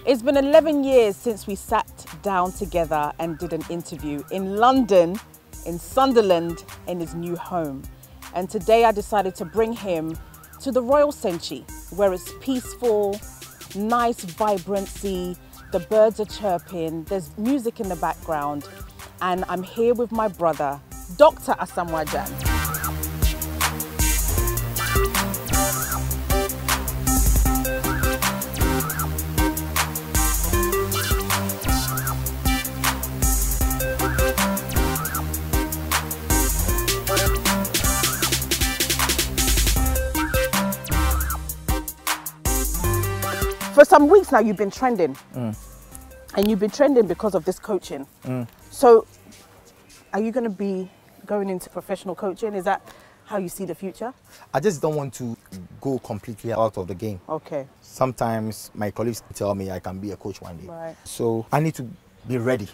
It's been 11 years since we sat down together and did an interview in London, in Sunderland, in his new home. And today I decided to bring him to the Royal Century, where it's peaceful, nice vibrancy, the birds are chirping, there's music in the background, and I'm here with my brother, Dr. ASAMOAH GYAN. For some weeks now, you've been trending, and you've been trending because of this coaching. So, are you going to be going into professional coaching? Is that how you see the future? I just don't want to go completely out of the game. Okay. Sometimes my colleagues tell me I can be a coach one day. Right. So I need to be ready.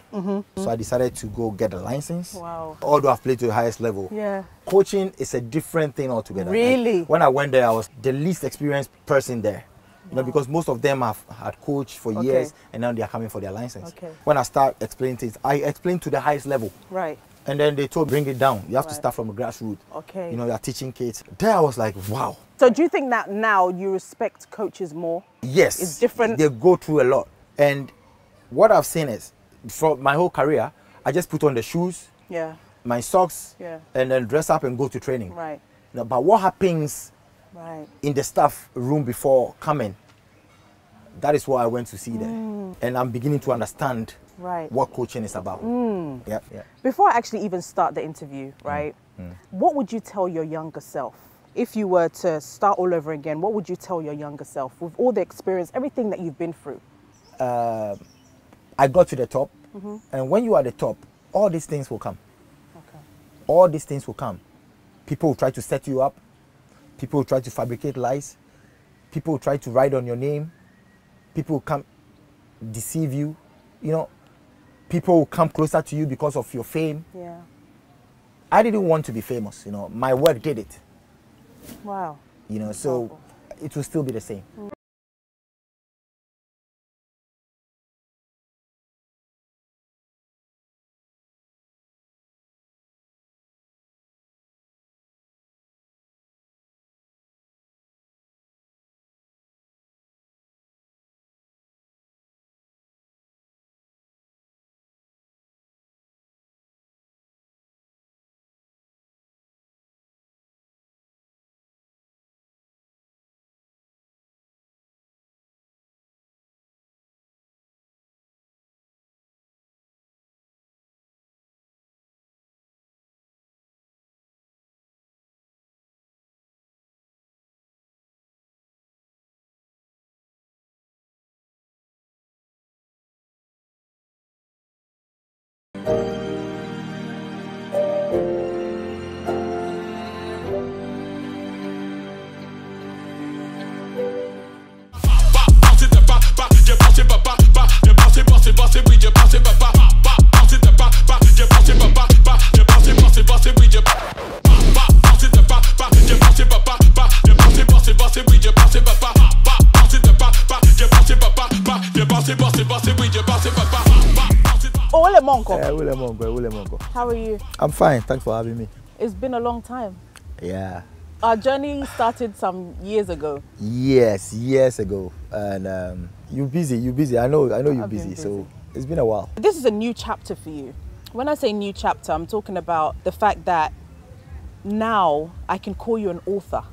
So I decided to go get a license. Wow. Although I've played to the highest level. Yeah. Coaching is a different thing altogether. Really? Like, when I went there, I was the least experienced person there. You know, because most of them have had coached for years and now they are coming for their license. Okay. When I start explaining things, I explain to the highest level. Right. And then they told bring it down. You have to start from the grassroots. Okay. You know, you're teaching kids. There I was like, wow. So do you think that now you respect coaches more? Yes. It's different. They go through a lot. And what I've seen is, for my whole career, I just put on the shoes, my socks, and then dress up and go to training. Right. Now, but what happens in the staff room before coming, that is what I went to see there. And I'm beginning to understand what coaching is about. Yeah. Before I actually even start the interview, what would you tell your younger self? If you were to start all over again, what would you tell your younger self with all the experience, everything that you've been through? I got to the top, and when you are at the top, all these things will come. All these things will come. People will try to set you up. People will try to fabricate lies. People will try to write on your name. People will come deceive you. You know, people will come closer to you because of your fame. Yeah. I didn't want to be famous, you know. My work did it. Wow. You know, so it will still be the same. How are you? I'm fine. Thanks for having me. It's been a long time. Yeah. Our journey started some years ago. Yes, years ago. And you're busy. I know you're busy. So it's been a while. This is a new chapter for you. When I say new chapter, I'm talking about the fact that now I can call you an author.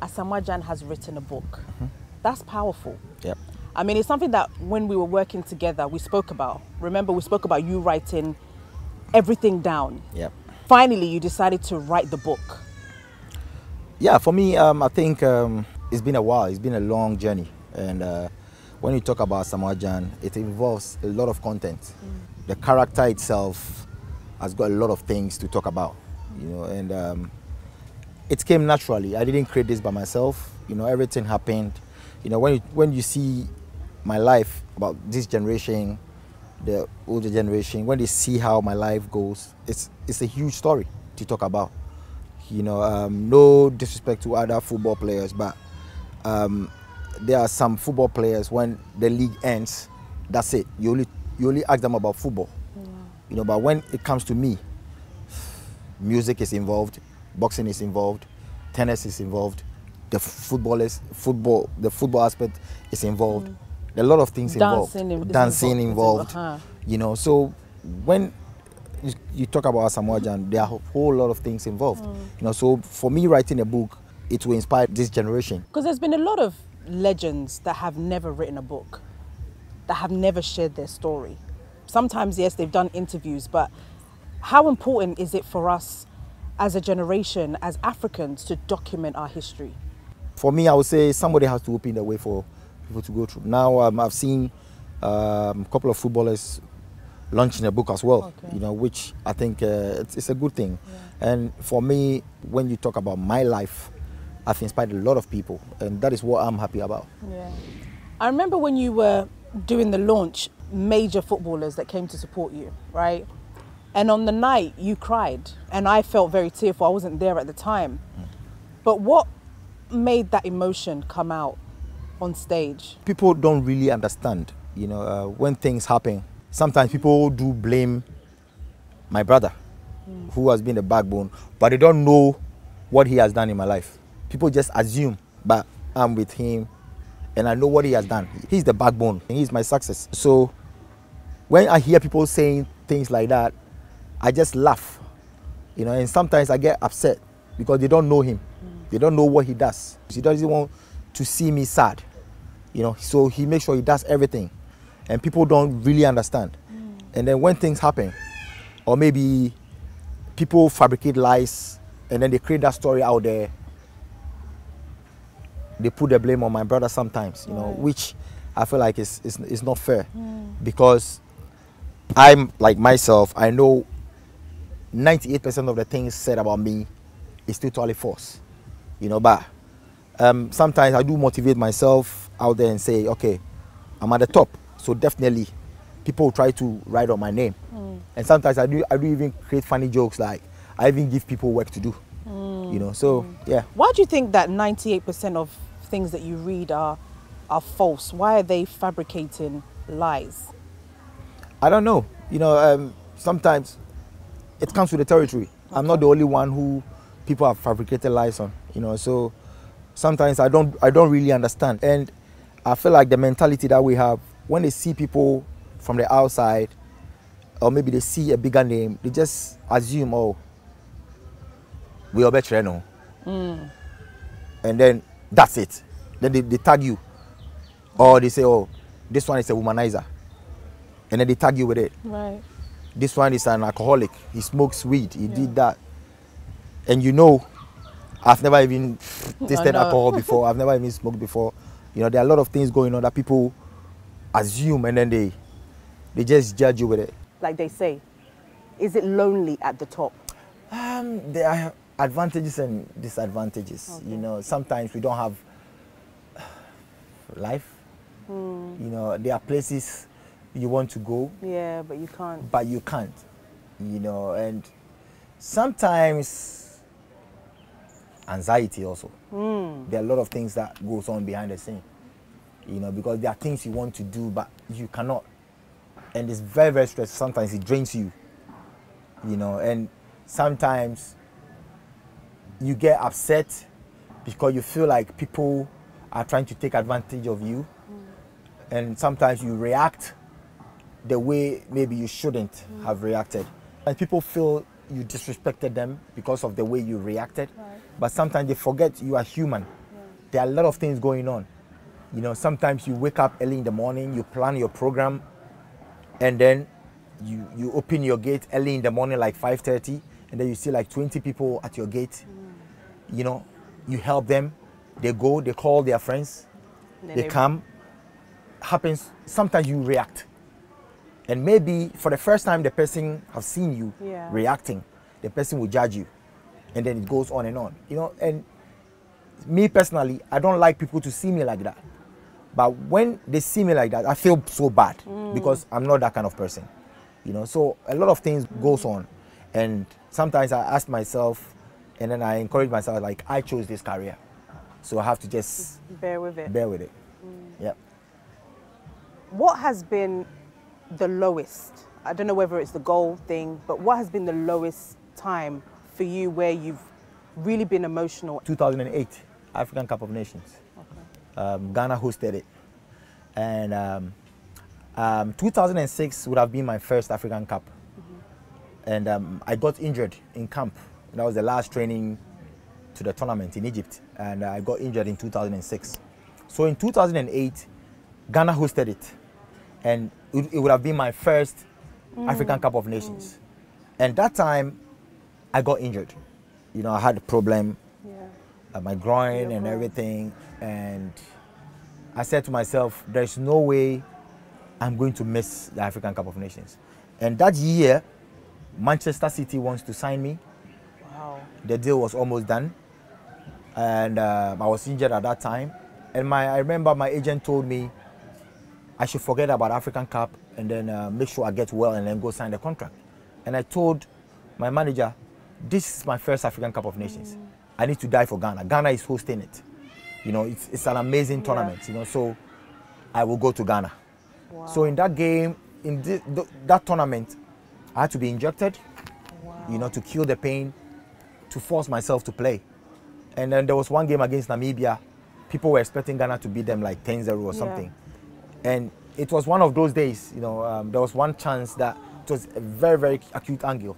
ASAMOAH GYAN has written a book. That's powerful. Yep. I mean, it's something that when we were working together, we spoke about. Remember, we spoke about you writing everything down. Yep. Finally, you decided to write the book. Yeah, for me, I think it's been a while. It's been a long journey. And when you talk about ASAMOAH GYAN, it involves a lot of content. The character itself has got a lot of things to talk about, you know, and it came naturally. I didn't create this by myself. You know, everything happened. You know, when you see my life about this generation, the older generation, when they see how my life goes, it's a huge story to talk about. You know, no disrespect to other football players, but there are some football players, when the league ends, that's it. You only ask them about football. You know, but when it comes to me, music is involved, boxing is involved, tennis is involved, the football aspect is involved. A lot of things involved. Dancing involved. You know, so when you talk about ASAMOAH GYAN, there are a whole lot of things involved. You know, so for me, writing a book, it will inspire this generation. Because there's been a lot of legends that have never written a book, that have never shared their story. Sometimes, yes, they've done interviews, but how important is it for us as a generation, as Africans, to document our history? For me, I would say somebody has to open the way for people to go through. Now, I've seen a couple of footballers launching a book as well, you know, which I think it's a good thing. And for me, when you talk about my life, I've inspired a lot of people, and that is what I'm happy about. I remember when you were doing the launch, major footballers that came to support you, right? And on the night, you cried, and I felt very tearful. I wasn't there at the time. But what made that emotion come out on stage? People don't really understand, you know, when things happen. Sometimes people do blame my brother, who has been the backbone, but they don't know what he has done in my life. People just assume, but I'm with him, and I know what he has done. He's the backbone, and he's my success. So when I hear people saying things like that, I just laugh, you know, and sometimes I get upset because they don't know him. They don't know what he does. He doesn't want to see me sad, you know, so he makes sure he does everything, and people don't really understand. And then when things happen, or maybe people fabricate lies, and then they create that story out there, they put the blame on my brother sometimes, you know, which I feel like is not fair, because I'm like myself, I know 98% of the things said about me is totally false, you know, but sometimes I do motivate myself out there and say, okay, I'm at the top, so definitely people try to write on my name. And sometimes I do even create funny jokes, like I even give people work to do, you know, so yeah. Why do you think that 98% of things that you read are false? Why are they fabricating lies? I don't know, you know, sometimes it comes with the territory. I'm not the only one who people have fabricated lies on, you know, so sometimes I don't really understand. And I feel like the mentality that we have, when they see people from the outside, or maybe they see a bigger name, they just assume, oh, we are better, no. And then that's it. Then they tag you, or they say, oh, this one is a womanizer, and then they tag you with it. This one is an alcoholic, he smokes weed, he did that. And you know, I've never even tasted alcohol before, I've never even smoked before. You know, there are a lot of things going on that people assume, and then they just judge you with it. Like they say, is it lonely at the top? There are advantages and disadvantages. You know, sometimes we don't have life. You know, there are places you want to go. Yeah, but you can't. But you can't, you know, and sometimes anxiety also. There are a lot of things that goes on behind the scene, you know, because there are things you want to do, but you cannot. And it's very, very stressful. Sometimes it drains you, you know, and sometimes you get upset because you feel like people are trying to take advantage of you. And sometimes you react the way maybe you shouldn't have reacted. And people feel you disrespected them because of the way you reacted. But sometimes they forget you are human. There are a lot of things going on. You know, sometimes you wake up early in the morning, you plan your program, and then you open your gate early in the morning, like 5:30, and then you see like 20 people at your gate. You know, you help them, they go, they call their friends, they come. Happens, sometimes you react. And maybe for the first time the person has seen you reacting, the person will judge you. And then it goes on and on. You know, and me personally, I don't like people to see me like that. But when they see me like that, I feel so bad because I'm not that kind of person. You know, so a lot of things goes on. And sometimes I ask myself, and then I encourage myself, like, I chose this career. So I have to just bear with it. Bear with it. Yep. What has been the lowest? I don't know whether it's the goal thing, but what has been the lowest time for you where you've really been emotional? 2008 African Cup of Nations. Okay. Ghana hosted it. And 2006 would have been my first African Cup. And I got injured in camp. That was the last training to the tournament in Egypt. And I got injured in 2006. So in 2008, Ghana hosted it. And it would have been my first African Cup of Nations. And that time, I got injured. You know, I had a problem, my groin and everything. And I said to myself, there's no way I'm going to miss the African Cup of Nations. And that year, Manchester City wants to sign me. Wow. The deal was almost done. And I was injured at that time. And I remember my agent told me I should forget about African Cup and then make sure I get well and then go sign the contract. And I told my manager, this is my first African Cup of Nations. I need to die for Ghana. Ghana is hosting it. You know, it's an amazing tournament, you know, so I will go to Ghana. Wow. So in that game, in that tournament, I had to be injected, you know, to kill the pain, to force myself to play. And then there was one game against Namibia. People were expecting Ghana to beat them like 10-0 or something. And it was one of those days, you know, there was one chance that it was a very, very acute angle.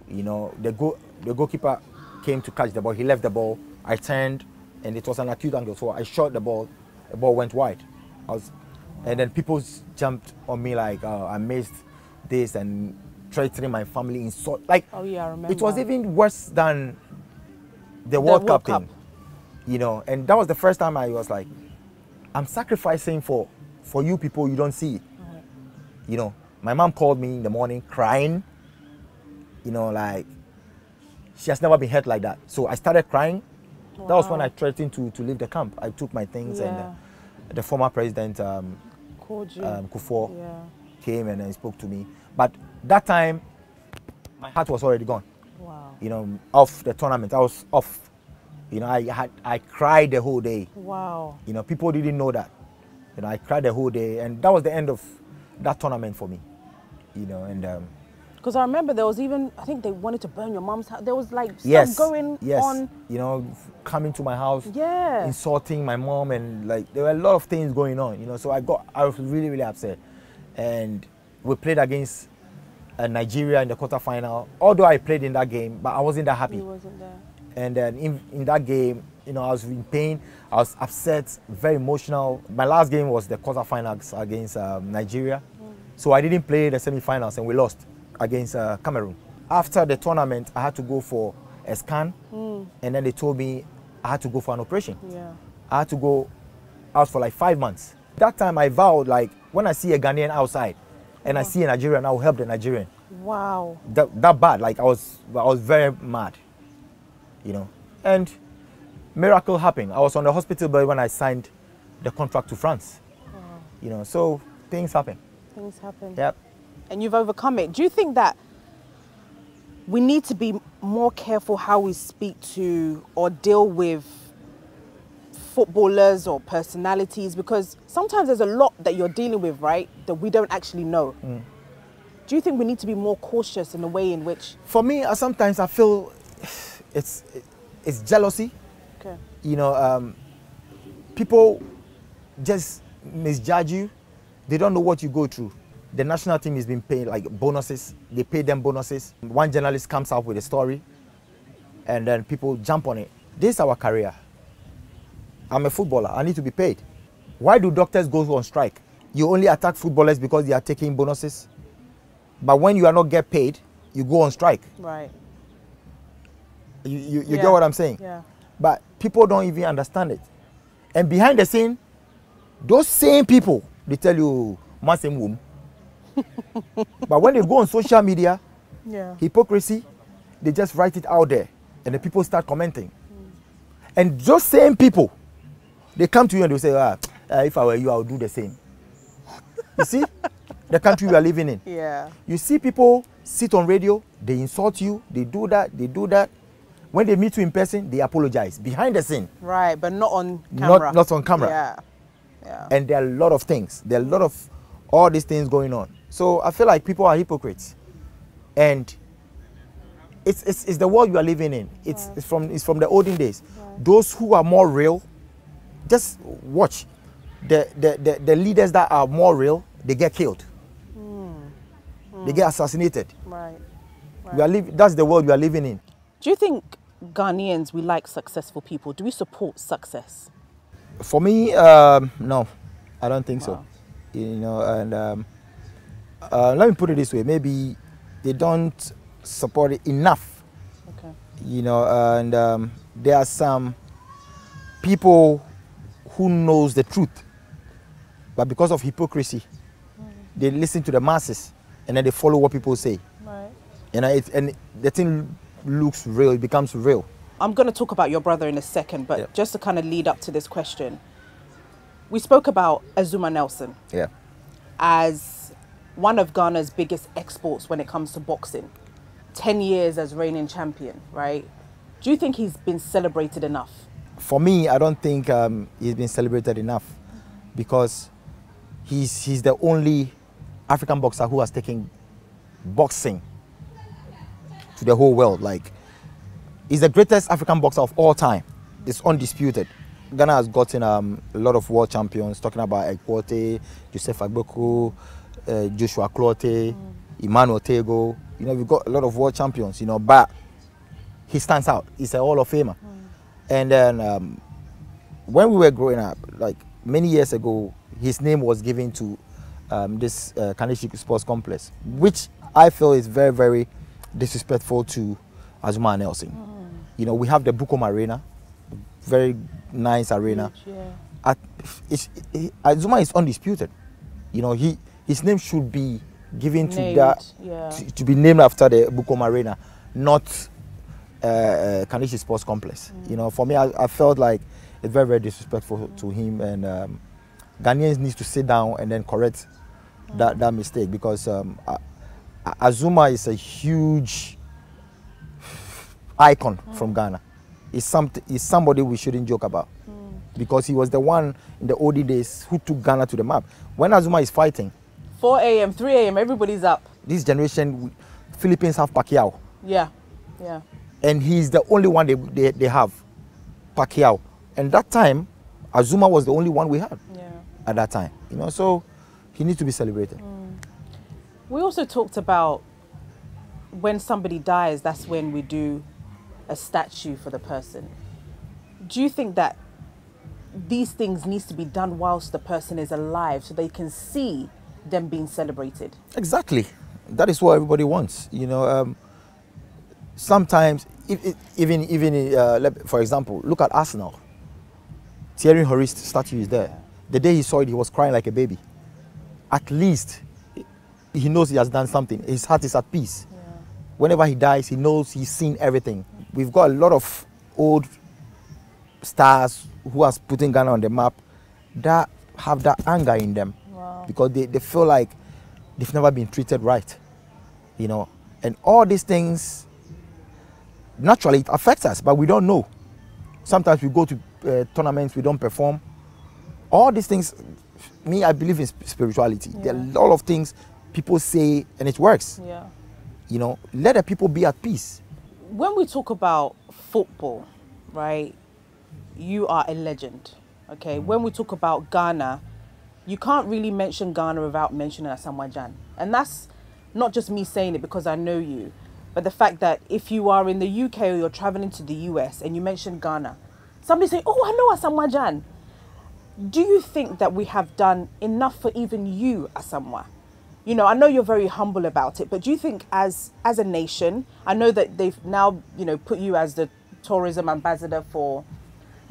You know, the goalkeeper came to catch the ball. He left the ball. I turned, and it was an acute angle. So I shot the ball. The ball went wide. And then people jumped on me like, oh, I missed this and threatening my family, insult. Like, oh yeah, I remember. It was even worse than the World Cup thing. You know, and that was the first time I was like, I'm sacrificing for you people, you don't see it. You know, my mom called me in the morning crying, you know, like she has never been hurt like that. So I started crying. That was when I threatened to leave the camp. I took my things and the former president, Kufuor, came and spoke to me. But that time, my heart was already gone. Wow. You know, off the tournament, I was off. You know, I cried the whole day. Wow. You know, people didn't know that. You know, I cried the whole day, and that was the end of that tournament for me. You know, and because I remember there was even, I think they wanted to burn your mom's house. There was like stuff going on. You know, coming to my house, insulting my mom, and like there were a lot of things going on. You know, so I was really, really upset, and we played against Nigeria in the quarterfinal. Although I played in that game, but I wasn't that happy. You wasn't there. And then in that game, you know, I was in pain. I was upset, very emotional. My last game was the quarterfinals against Nigeria. So I didn't play the semi-finals and we lost against Cameroon. After the tournament, I had to go for a scan. And then they told me I had to go for an operation. I had to go out for like 5 months. That time I vowed, like, when I see a Ghanaian outside and I see a Nigerian, I will help the Nigerian. Wow. That bad. Like, I was very mad. You know, and miracle happened. I was on the hospital bed when I signed the contract to France. Wow. You know, so things happen. Things happen. Yep. And you've overcome it. Do you think that we need to be more careful how we speak to or deal with footballers or personalities? Because sometimes there's a lot that you're dealing with, right, that we don't actually know. Do you think we need to be more cautious in the way in which? For me, sometimes I feel it's jealousy. Okay. You know, people just misjudge you. They don't know what you go through. The national team has been paid like bonuses. They pay them bonuses. One journalist comes up with a story and then people jump on it. This is our career. I'm a footballer. I need to be paid. Why do doctors go on strike? You only attack footballers because they are taking bonuses. But when you are not get paid, you go on strike. Right. You get what I'm saying? Yeah. But people don't even understand it. And behind the scene, those same people, they tell you, "Masem womb." But when they go on social media, hypocrisy, they just write it out there. And the people start commenting. And those same people, they come to you and they say, if I were you, I would do the same. You see? The country we are living in. Yeah. You see people sit on radio, they insult you, they do that, they do that. When they meet you in person, they apologize behind the scene. Right, but not on camera. Not on camera. Yeah. Yeah. And there are a lot of things. There are a lot of all these things going on. So I feel like people are hypocrites. And it's the world you are living in. It's from the olden days. Those who are more real, just watch. The leaders that are more real, they get killed. They get assassinated. Right. That's the world we are living in. Do you think Ghanaians, we like successful people? Do we support success? For me, no, I don't think so. You know, and let me put it this way: maybe they don't support it enough. Okay. You know, and there are some people who knows the truth, but because of hypocrisy, they listen to the masses and then they follow what people say. Right. And the thing looks real, it becomes real. I'm going to talk about your brother in a second, but just to kind of lead up to this question, we spoke about Azumah Nelson as one of Ghana's biggest exports when it comes to boxing. 10 years as reigning champion, right? Do you think he's been celebrated enough? For me, I don't think he's been celebrated enough because he's the only African boxer who has taken boxing to the whole world. Like, he's the greatest African boxer of all time. It's undisputed. Ghana has gotten a lot of world champions, talking about Ekwote, Joseph Agbeko, Joshua Clote, Emmanuel Tego. You know, we've got a lot of world champions, you know, but he stands out. He's a Hall of Famer. And then when we were growing up, like many years ago, his name was given to this Kaneshik Sports Complex, which I feel is very, very disrespectful to Azumah Nelson. You know, we have the Bukom Arena, very nice arena. Azumah is undisputed. You know, his name should be given to that to be named after the Bukom Arena, not Kaneshik Sports Complex. You know, for me, I felt like it's very, very disrespectful to him, and Ghanaians need to sit down and then correct that mistake, because Azumah is a huge icon from Ghana. He's somebody we shouldn't joke about, because he was the one in the old days who took Ghana to the map. When Azumah is fighting, 4 a.m., 3 a.m., everybody's up. This generation, Philippines have Pacquiao. Yeah. And he's the only one they have, Pacquiao. And that time, Azumah was the only one we had at that time. You know, so he needs to be celebrated. We also talked about when somebody dies, that's when we do a statue for the person. Do you think that these things needs to be done whilst the person is alive so they can see them being celebrated? Exactly. That is what everybody wants. You know, sometimes, even for example, look at Arsenal. Thierry Henry's statue is there. The day he saw it, he was crying like a baby. At least he knows he has done something. His heart is at peace. Whenever he dies, he knows he's seen everything. We've got a lot of old stars who has putting Ghana on the map that have that anger in them, because they feel like they've never been treated right, you know. And all these things, naturally it affects us, but we don't know. Sometimes we go to tournaments, we don't perform. All these things, I believe in spirituality. There are a lot of things people say and it works. You know, let the people be at peace. When we talk about football, right, you are a legend, okay? When we talk about Ghana, you can't really mention Ghana without mentioning ASAMOAH GYAN. And that's not just me saying it because I know you, but the fact that if you are in the UK or you're traveling to the US and you mention Ghana, somebody say, oh, I know ASAMOAH GYAN. Do you think that we have done enough for even you, ASAMOAH? You know, I know you're very humble about it, but do you think as a nation, I know that they've now, you know, put you as the tourism ambassador for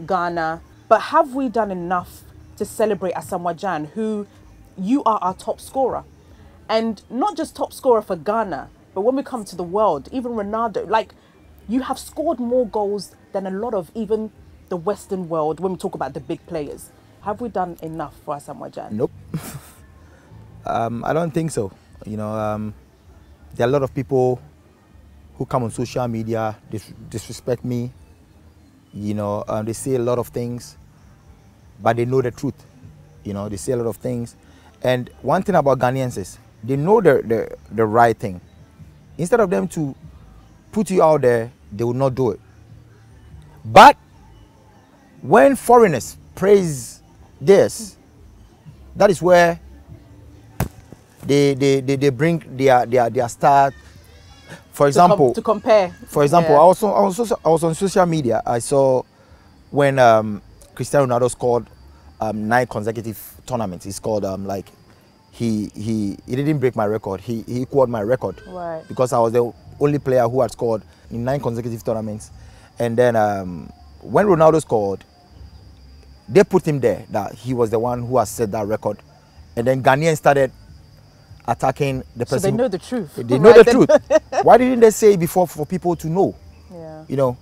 Ghana, but have we done enough to celebrate ASAMOAH GYAN, who you are our top scorer? And not just top scorer for Ghana, but when we come to the world, even Ronaldo, like, you have scored more goals than a lot of even the Western world when we talk about the big players. Have we done enough for ASAMOAH GYAN? Nope. I don't think so. You know, there are a lot of people who come on social media, disrespect me. You know, they say a lot of things, but they know the truth. You know, they say a lot of things. And one thing about Ghanaians is they know the right thing. Instead of them to put you out there, they will not do it. But when foreigners praise this, that is where they bring their star. For example, to compare. For example, I was on social media. I saw when Cristiano Ronaldo scored 9 consecutive tournaments. He scored like he didn't break my record. He equaled my record. Right. Because I was the only player who had scored in 9 consecutive tournaments. And then when Ronaldo scored, they put him there, that he was the one who has set that record. And then Ghanaians started attacking the person. So they know the truth. They know the truth. Why didn't they say it before for people to know? Yeah. You know.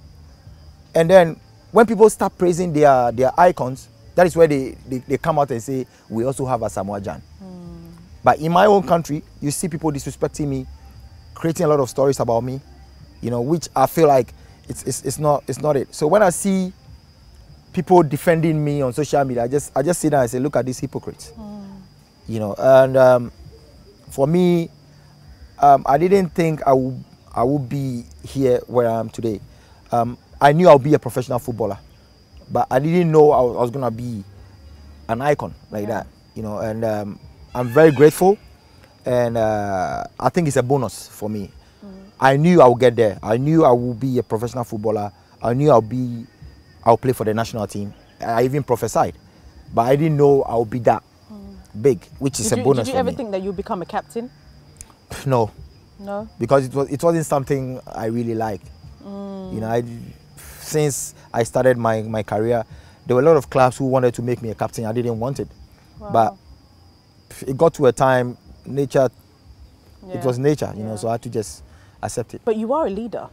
And then when people start praising their icons, that is where they come out and say, we also have ASAMOAH GYAN. But in my own country, you see people disrespecting me, creating a lot of stories about me, you know, which I feel like it's not it. So when I see people defending me on social media, I just sit down and say, look at these hypocrites. You know, and for me, I didn't think I would be here where I am today. I knew I would be a professional footballer, but I didn't know I was gonna be an icon like that. You know, and I'm very grateful, and I think it's a bonus for me. I knew I would get there. I knew I would be a professional footballer. I knew I'll play for the national team. I even prophesied, but I didn't know I would be that big, which is a bonus for me. Did you ever think that you'd become a captain? No. No? Because it wasn't something I really liked. You know, since I started my career, there were a lot of clubs who wanted to make me a captain. I didn't want it. Wow. But it got to a time, nature, it was nature, you know, so I had to just accept it. But you are a leader.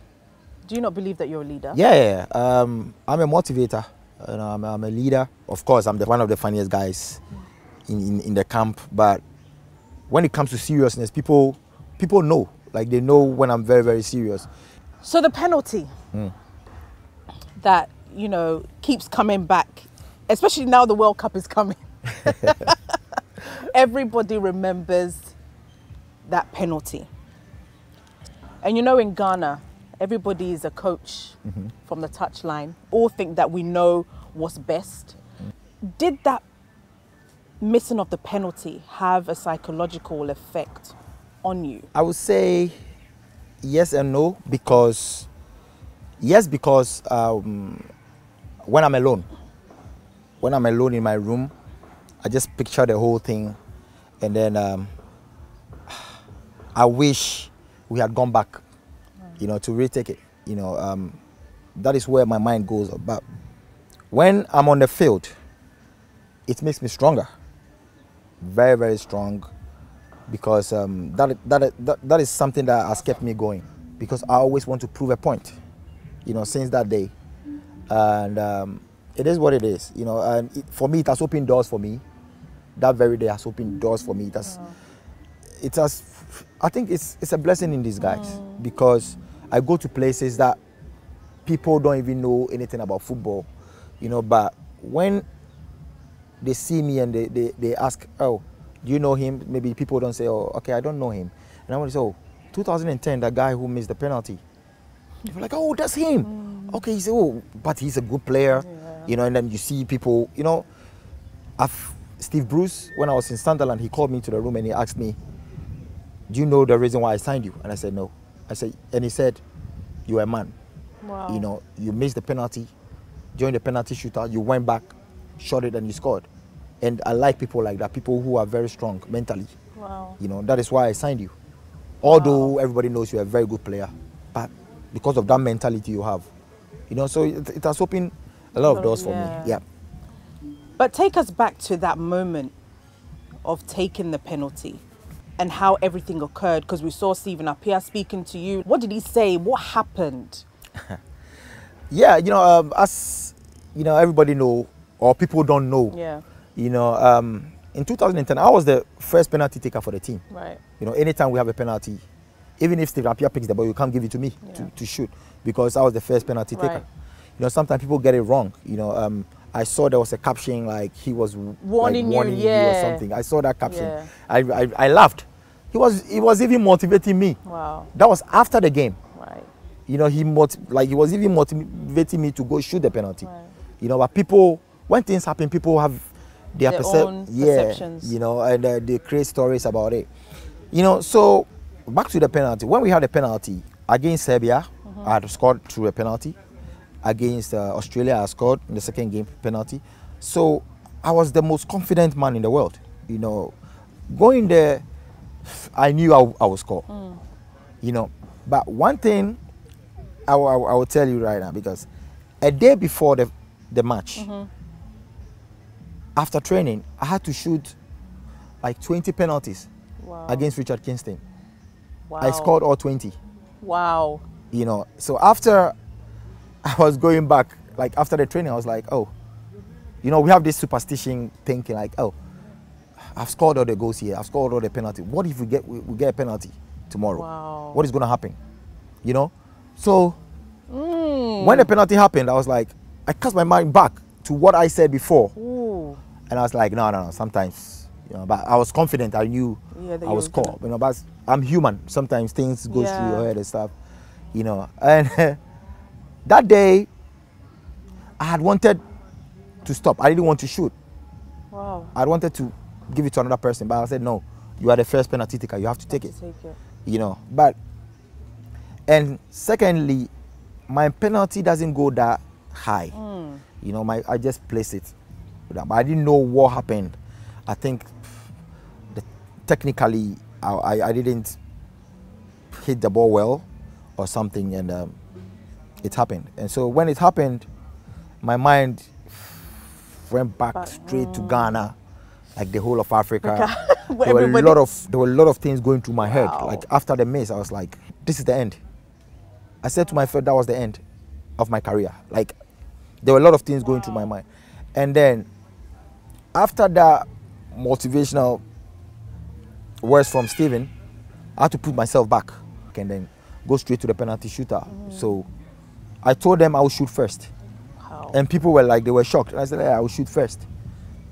Do you not believe that you're a leader? Yeah. I'm a motivator. You know, I'm a leader. Of course, I'm one of the funniest guys in the camp. But when it comes to seriousness, people know. Like, they know when I'm very, very serious. So the penalty that, you know, keeps coming back, especially now the World Cup is coming. Everybody remembers that penalty. And you know, in Ghana, everybody is a coach from the touchline. All think that we know what's best. Did that missing of the penalty have a psychological effect on you? I would say yes and no, because yes, because when I'm alone in my room, I just picture the whole thing, and then I wish we had gone back, you know, to retake it. You know, that is where my mind goes. But when I'm on the field, it makes me stronger, very, very strong, because that is something that has kept me going, because I always want to prove a point, you know, since that day. And it is what it is, you know, and for me, it has opened doors for me. That very day has opened doors for me. It has, I think it's a blessing in disguise, because I go to places that people don't even know anything about football, you know, but when they see me and they ask, oh, do you know him? Maybe people don't say, oh, okay, I don't know him. And I want to say, oh, 2010, that guy who missed the penalty. You're like, oh, that's him. Okay, he said, oh, but he's a good player, you know, and then you see people, you know, Steve Bruce, when I was in Sunderland, he called me to the room and he asked me, do you know the reason why I signed you? And I said, no. And he said, you're a man. Wow. You know, you missed the penalty, during the penalty shootout, you went back, shot it, and you scored. And I like people like that, people who are very strong mentally. Wow. You know, that is why I signed you. Although everybody knows you're a very good player, but because of that mentality you have, you know, so it has opened a lot of doors for me. Yeah. But take us back to that moment of taking the penalty and how everything occurred, because we saw Stephen Appiah speaking to you. What did he say? What happened? Yeah, you know, as you know, everybody know, or people don't know. Yeah. You know, in 2010, I was the first penalty taker for the team. Right. You know, anytime we have a penalty, even if Stephen Appiah picks the ball, you can't give it to me to shoot, because I was the first penalty taker. You know, sometimes people get it wrong. You know, I saw there was a caption like he was warning you, you or something. I saw that caption. Yeah. I laughed. He was even motivating me. Wow. That was after the game. Right. You know, he was even motivating me to go shoot the penalty. Right. You know, but people, when things happen, people have their own perceptions. You know, and they create stories about it. You know, so back to the penalty. When we had a penalty against Serbia, I had scored through a penalty. Against Australia, I scored in the second game penalty. So I was the most confident man in the world. You know, going there, I knew I would score. You know, but one thing I will tell you right now, because a day before the match, after training, I had to shoot like 20 penalties against Richard Kingston. Wow. I scored all 20. Wow. You know, so after I was going back, like after the training, I was like, oh, you know, we have this superstition thinking like, oh, I've scored all the goals here, I've scored all the penalty. What if we get a penalty tomorrow? Wow. What is going to happen? You know? So when the penalty happened, I was like, I cast my mind back to what I said before. Ooh. And I was like, no, sometimes, you know, but I was confident, I knew I was score. You know, but I'm human. Sometimes things go through your head and stuff, you know. And that day, I had wanted to stop. I didn't want to shoot. Wow. I wanted to give it to another person, but I said, no, you are the first penalty taker. You have to take it. You know, but, and secondly, my penalty doesn't go that high. You know, I just placed it. But I didn't know what happened. I think technically, I didn't hit the ball well or something, and it happened. And so when it happened, my mind went back straight to Ghana, like the whole of Africa. There were a lot of things going through my head. Like after the miss, I was like, this is the end. I said to myself, that was the end of my career. Like there were a lot of things going through my mind. And then after that motivational words from Steven, I had to put myself back and then go straight to the penalty shooter. So I told them I would shoot first. Wow. And people were like, they were shocked. And I said, yeah, I will shoot first.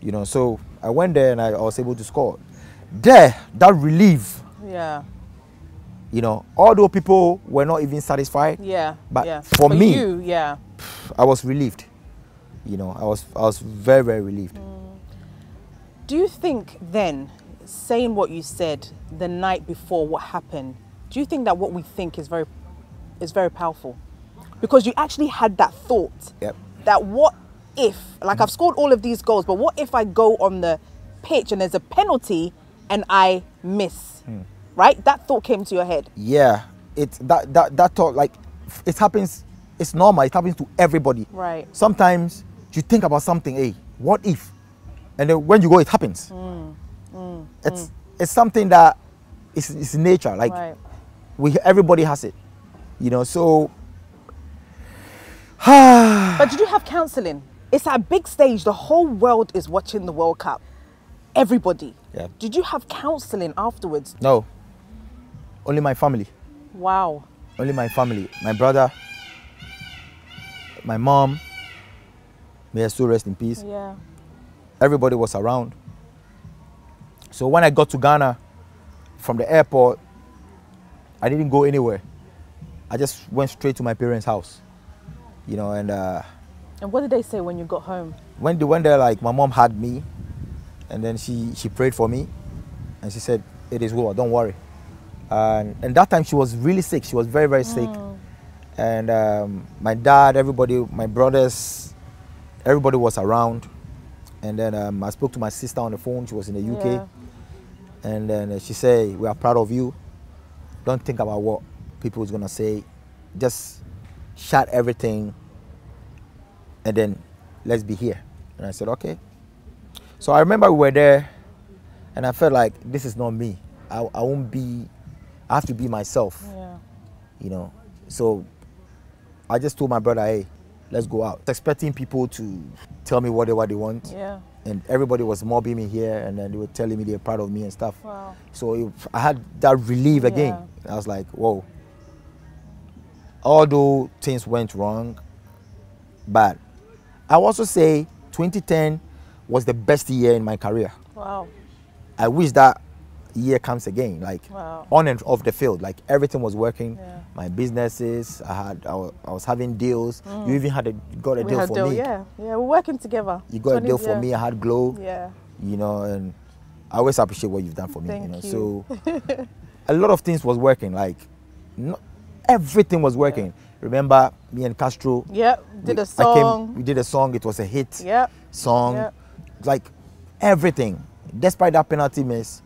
You know, so I went there and I was able to score. There, that relief. Yeah. You know, although people were not even satisfied. Yeah. But for me, you, I was relieved. You know, I was very, very relieved. Do you think then, saying what you said the night before what happened, do you think that what we think is very powerful? Because you actually had that thought. Yep. That what if, like I've scored all of these goals, but what if I go on the pitch and there's a penalty and I miss? Right? That thought came to your head. Yeah. That thought, like, it happens, it's normal, it happens to everybody. Right. Sometimes you think about something, hey, what if? And then when you go, it happens. It's something that is nature. Like everybody has it, you know. So, but did you have counselling? It's a big stage. The whole world is watching the World Cup. Everybody. Yeah. Did you have counselling afterwards? No. Only my family. Wow. Only my family. My brother, my mom. May her soul rest in peace. Yeah. Everybody was around. So when I got to Ghana from the airport, I didn't go anywhere. I just went straight to my parents' house, you know. And what did they say when you got home? When they went there, like my mom had me, and then she prayed for me, and she said, "It is well, don't worry." And that time she was really sick. She was very, very sick. And my dad, everybody, my brothers, everybody was around. And then I spoke to my sister on the phone. She was in the UK. Yeah. And then she said, we are proud of you. Don't think about what people is going to say. Just shut everything. And then let's be here. And I said, okay. So I remember we were there. And I felt like this is not me. I won't be, I have to be myself. Yeah. You know. So I just told my brother, hey, let's go out. Expecting people to tell me whatever they want. Yeah. And everybody was mobbing me here, and then they were telling me they're proud of me and stuff. Wow. So I had that relief again. I was like, whoa. Although things went wrong, but I also say 2010 was the best year in my career. Wow. I wish that year comes again, like Wow. on and off the field, like everything was working. Yeah. My businesses, I was having deals. You even got a We deal had for deal, me. yeah, we're working together. You got a deal for me. I had Glow. Yeah. You know, and I always appreciate what you've done for me. Thank you. So a lot of things was working. Like everything was working. Remember me and Castro? Yeah, did a song. We did a song. It was a hit song. Yep. Like everything. Despite that penalty miss,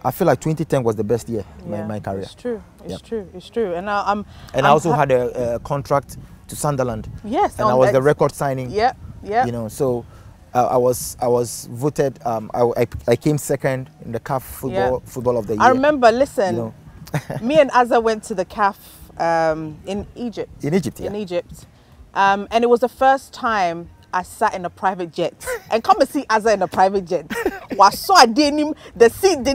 I feel like 2010 was the best year in my career. It's true. It's Yep. true. It's true. And I also had a contract to Sunderland. Yes. And I was the record signing. Yeah. Yeah. You know, so I was voted. I came second in the CAF football of the year. I remember. Listen, You know. me and Azza went to the CAF in Egypt. In Egypt, yeah. In Egypt, and it was the first time I sat in a private jet. And come and see Azza in a private jet. I didn't him the seat.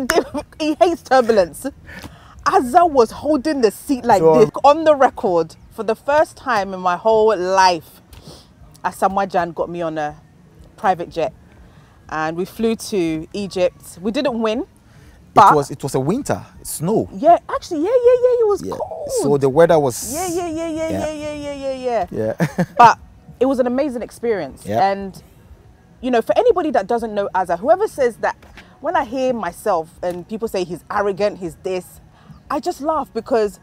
He hates turbulence. Azza was holding the seat like this. On the record, for the first time in my whole life, ASAMOAH GYAN got me on a private jet, and we flew to Egypt. We didn't win. But it was a winter, snow. Yeah, actually, it was cold. So the weather was. Yeah. But it was an amazing experience. Yeah. And, you know, for anybody that doesn't know Azza, whoever says that, when I hear myself and people say he's arrogant, he's this, I just laugh because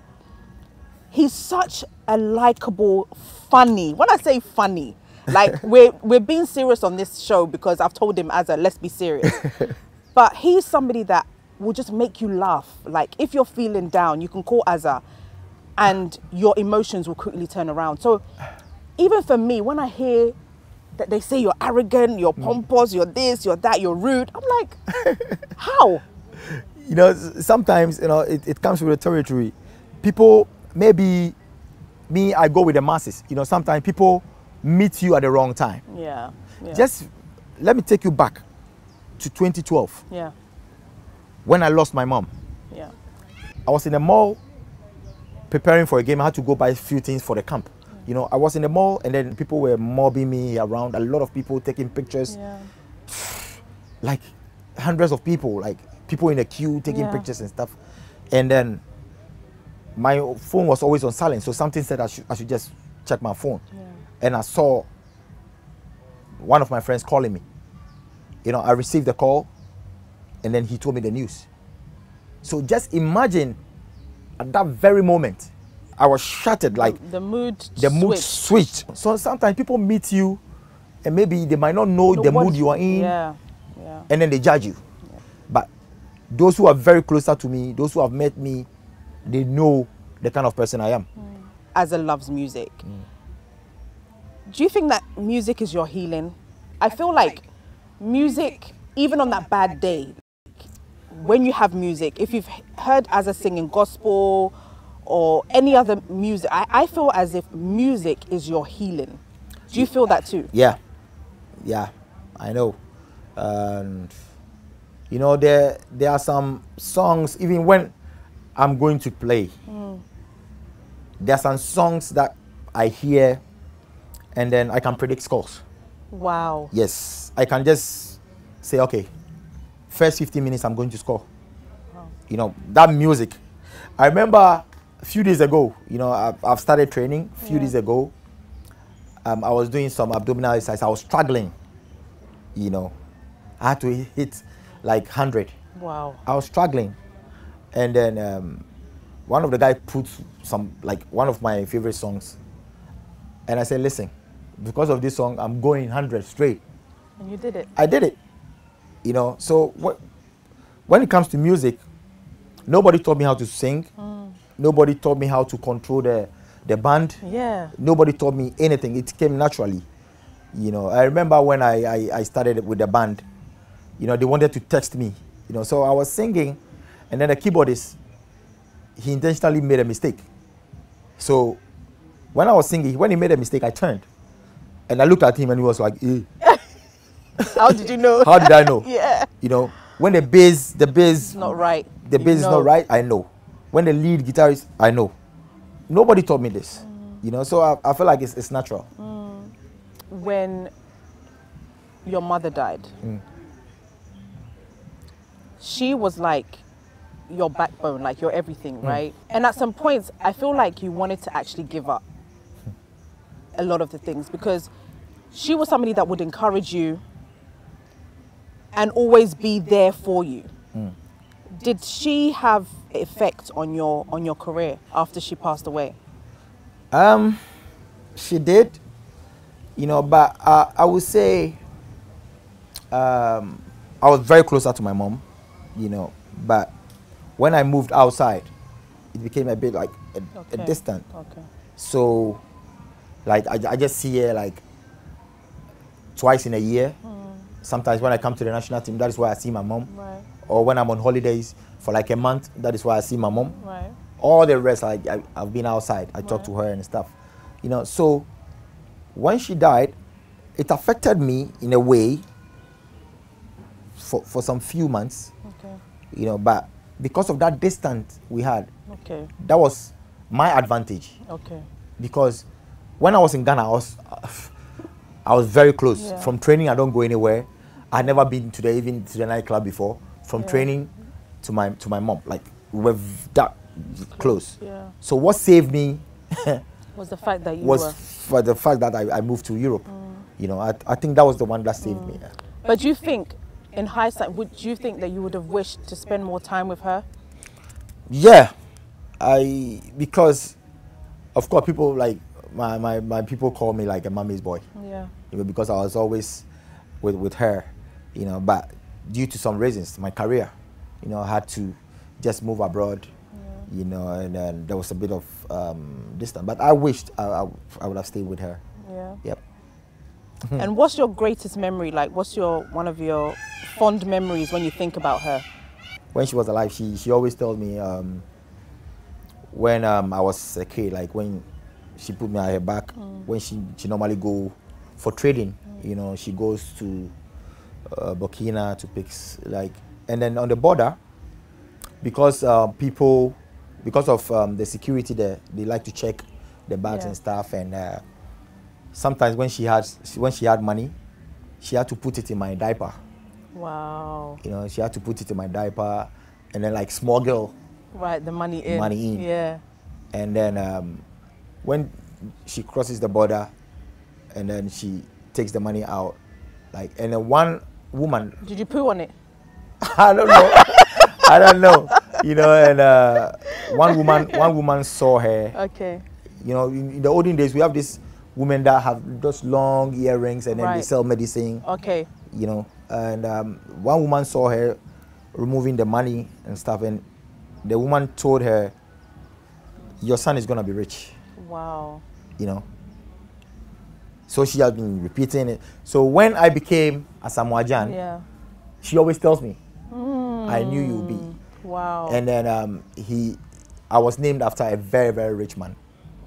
he's such a likable, funny. When I say funny, like we're being serious on this show because I've told him, Azza, let's be serious. But he's somebody that will just make you laugh. Like if you're feeling down, you can call Azza and your emotions will quickly turn around. So even for me, when I hear that they say you're arrogant, you're pompous, you're this, you're that, you're rude, I'm like, how? You know, sometimes, you know, it comes with the territory. People, maybe me, I go with the masses. You know, sometimes people meet you at the wrong time. Yeah. Just let me take you back to 2012. Yeah. When I lost my mom. Yeah. I was in the mall preparing for a game. I had to go buy a few things for the camp. You know, I was in the mall and then people were mobbing me around. A lot of people taking pictures. Yeah. Like hundreds of people, like people in a queue taking pictures and stuff. And then my phone was always on silent. So something said I should just check my phone. Yeah. And I saw one of my friends calling me. You know, I received the call and then he told me the news. So just imagine at that very moment, I was shattered, like the mood switched. So sometimes people meet you and maybe they might not know the mood you are in. Yeah. And then they judge you. Yeah. But those who are very closer to me, those who have met me, they know the kind of person I am. Azza loves music. Do you think that music is your healing? I feel like music, even on that bad day, when you have music, if you've heard Azza singing gospel or any other music, I feel as if music is your healing. Do you feel that too? Yeah, I know. And you know, there are some songs, even when I'm going to play, there are some songs that I hear and then I can predict scores. Wow. Yes, I can just say, okay, first 15 minutes I'm going to score. Wow. You know, that music. I remember a few days ago, you know, I've started training a few days ago. I was doing some abdominal exercise. I was struggling, you know. I had to hit like 100. Wow. I was struggling. And then one of the guys put one of my favorite songs. And I said, listen, because of this song, I'm going 100 straight. And you did it. I did it. You know, so when it comes to music, nobody taught me how to sing. Nobody taught me how to control the band. Yeah. Nobody taught me anything. It came naturally. You know, I remember when I started with the band, you know, they wanted to text me. You know, so I was singing, and then the keyboardist, he intentionally made a mistake. So when I was singing, when he made a mistake, I turned. And I looked at him and he was like, eh. How did you know? How did I know? Yeah. You know, when the bass is not right. The bass is not right, I know. When the lead guitarist, I know. Nobody taught me this. You know, so I feel like it's natural. When your mother died, she was like your backbone, like your everything, right? And at some points, I feel like you wanted to actually give up a lot of the things because she was somebody that would encourage you and always be there for you. Did she have effect on your career after she passed away? She did, you know, but I would say I was very closer to my mom, you know, but when I moved outside, it became a bit like a distant. Okay. So, like, I just see her like twice in a year. Sometimes when I come to the national team, that is where I see my mom. Right. Or when I'm on holidays for like a month, that is why I see my mom. Right. All the rest, I've been outside. I talk to her and stuff, you know. So when she died, it affected me in a way for some few months, you know. But because of that distance we had, that was my advantage. Because when I was in Ghana, I was very close. Yeah. From training, I don't go anywhere. I'd never been to the nightclub before. From training to my mom, like we were that close. Yeah. So what saved me was the fact that for the fact that I moved to Europe. You know, I think that was the one that saved me. But do you think, in hindsight, would you think that you would have wished to spend more time with her? Yeah, because of course people like my people call me like a mommy's boy. Yeah. You know, because I was always with her, you know, but due to some reasons, my career, you know, I had to just move abroad, you know, and then there was a bit of distance. But I wished I would have stayed with her. Yeah. Yep. And what's your greatest memory? Like, what's one of your fond memories when you think about her? When she was alive, she always told me when I was a kid, like when she put me on her back, when she normally go for trading, you know, she goes to Burkina to pick, like, and then on the border, because because of the security there, they like to check the bags and stuff, and sometimes when she had money, she had to put it in my diaper. Wow. You know, she had to put it in my diaper, and then like small girl. Right, the money in. Money in. Yeah. And then when she crosses the border, and then she takes the money out, like, and then one woman. Did you poo on it? I don't know. I don't know. You know, and one woman saw her. Okay. You know, in the olden days, we have this women that have those long earrings, and then they sell medicine. Okay. You know, and one woman saw her removing the money and stuff, and the woman told her, "Your son is gonna be rich." Wow. You know. So she has been repeating it. So when I became ASAMOAH GYAN, she always tells me, "I knew you would be." Wow. And then I was named after a very, very rich man.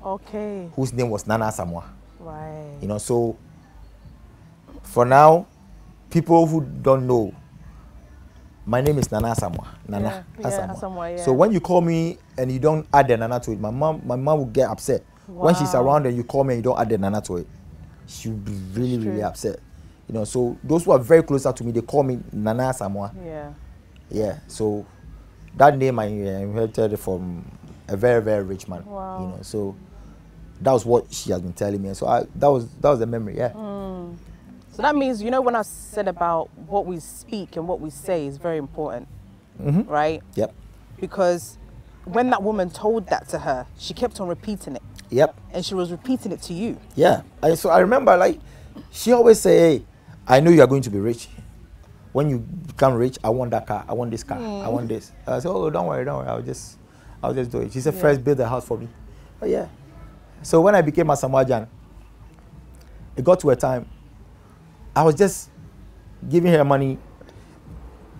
Okay. Whose name was Nana ASAMOAH. Right. You know, so for now, people who don't know, my name is Nana ASAMOAH. Nana ASAMOAH. Yeah. So when you call me and you don't add the Nana to it, my mom will get upset. Wow. When she's around and you call me and you don't add the Nana to it, she'll be really, really upset. You know, so those who are very closer to me, they call me Nana ASAMOAH. Yeah. Yeah. So that name I inherited from a very, very rich man. Wow. You know, so that was what she has been telling me. So that was the memory. Yeah. So that means, you know, when I said about what we speak and what we say is very important, right? Yep. Because when that woman told that to her, she kept on repeating it. Yep. And she was repeating it to you. Yeah. So I remember, like, she always say, "Hey, I know you are going to be rich. When you become rich, I want that car. I want this car. I want this." I said, "Oh, don't worry. I'll just do it." She said, "First, build a house for me." Oh yeah. So when I became ASAMOAH GYAN, it got to a time I was just giving her money.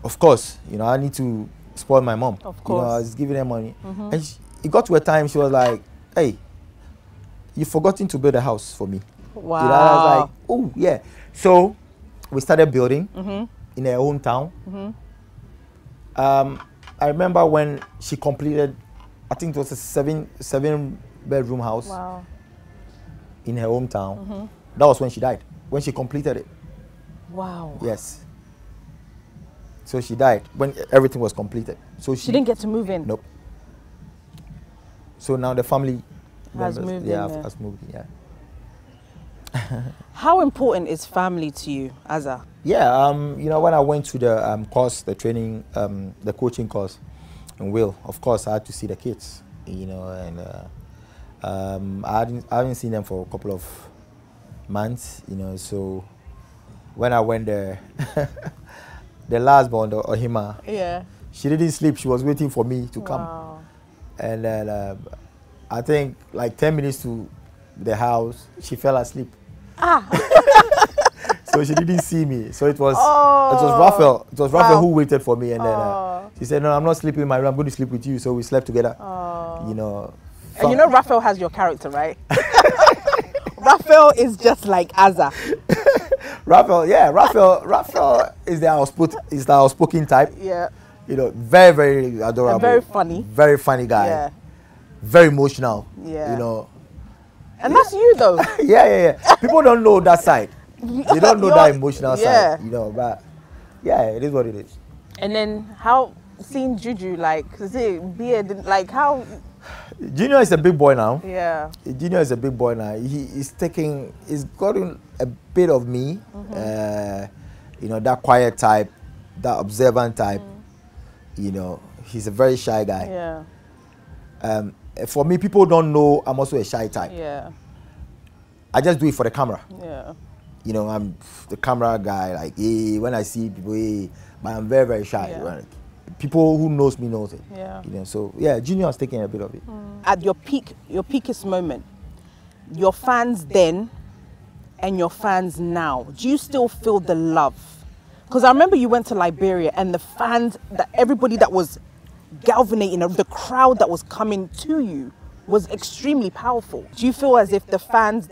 Of course, you know, I need to spoil my mom. Of course. You know, I was giving her money. And it got to a time she was like, "Hey, you've forgotten to build a house for me." Wow. You know, I was like, "Oh, yeah." So we started building in her hometown. I remember when she completed, I think it was a seven bedroom house in her hometown. That was when she died, when she completed it. Wow. Yes. So she died when everything was completed. So She didn't get to move in? Nope. So now the family has moved in. Has moved in, yeah. How important is family to you, Asa? Yeah, you know, when I went to the course, the training, the coaching course in Will, of course, I had to see the kids, you know, and I haven't seen them for a couple of months, you know, so when I went there, the last born, the Ohima, yeah, she didn't sleep. She was waiting for me to come. Wow. And then I think like 10 minutes to the house, she fell asleep. Ah. So she didn't see me. So it was Raphael. It was Raphael who waited for me, and then she said, "No, I'm not sleeping in my room. I'm going to sleep with you." So we slept together. You know. And you know Raphael has your character, right? Raphael is just like Asa. Raphael, yeah, Raphael is the outspoken type. Yeah. You know, very, very adorable. And very funny. Very funny guy. Yeah. Very emotional. Yeah. You know. And that's you though. Yeah. People don't know that side. They don't know that emotional side. You know, but yeah, it is what it is. And then how seeing Juju, like, is it beard, like how? Junior is a big boy now. Yeah. Junior is a big boy now. He's gotten a bit of me. You know, that quiet type, that observant type. You know, he's a very shy guy. Yeah. For me, people don't know I'm also a shy type. Yeah. I just do it for the camera. Yeah. You know, I'm the camera guy. Like, hey, when I see people, hey, but I'm very, very shy. Yeah. Right? People who knows me knows it. Yeah. You know, so yeah, Junior is taking a bit of it. At your peakest moment, your fans then and your fans now, do you still feel the love? Because I remember you went to Liberia and the fans, everybody that was galvanizing, the crowd that was coming to you was extremely powerful. Do you feel as if the fans,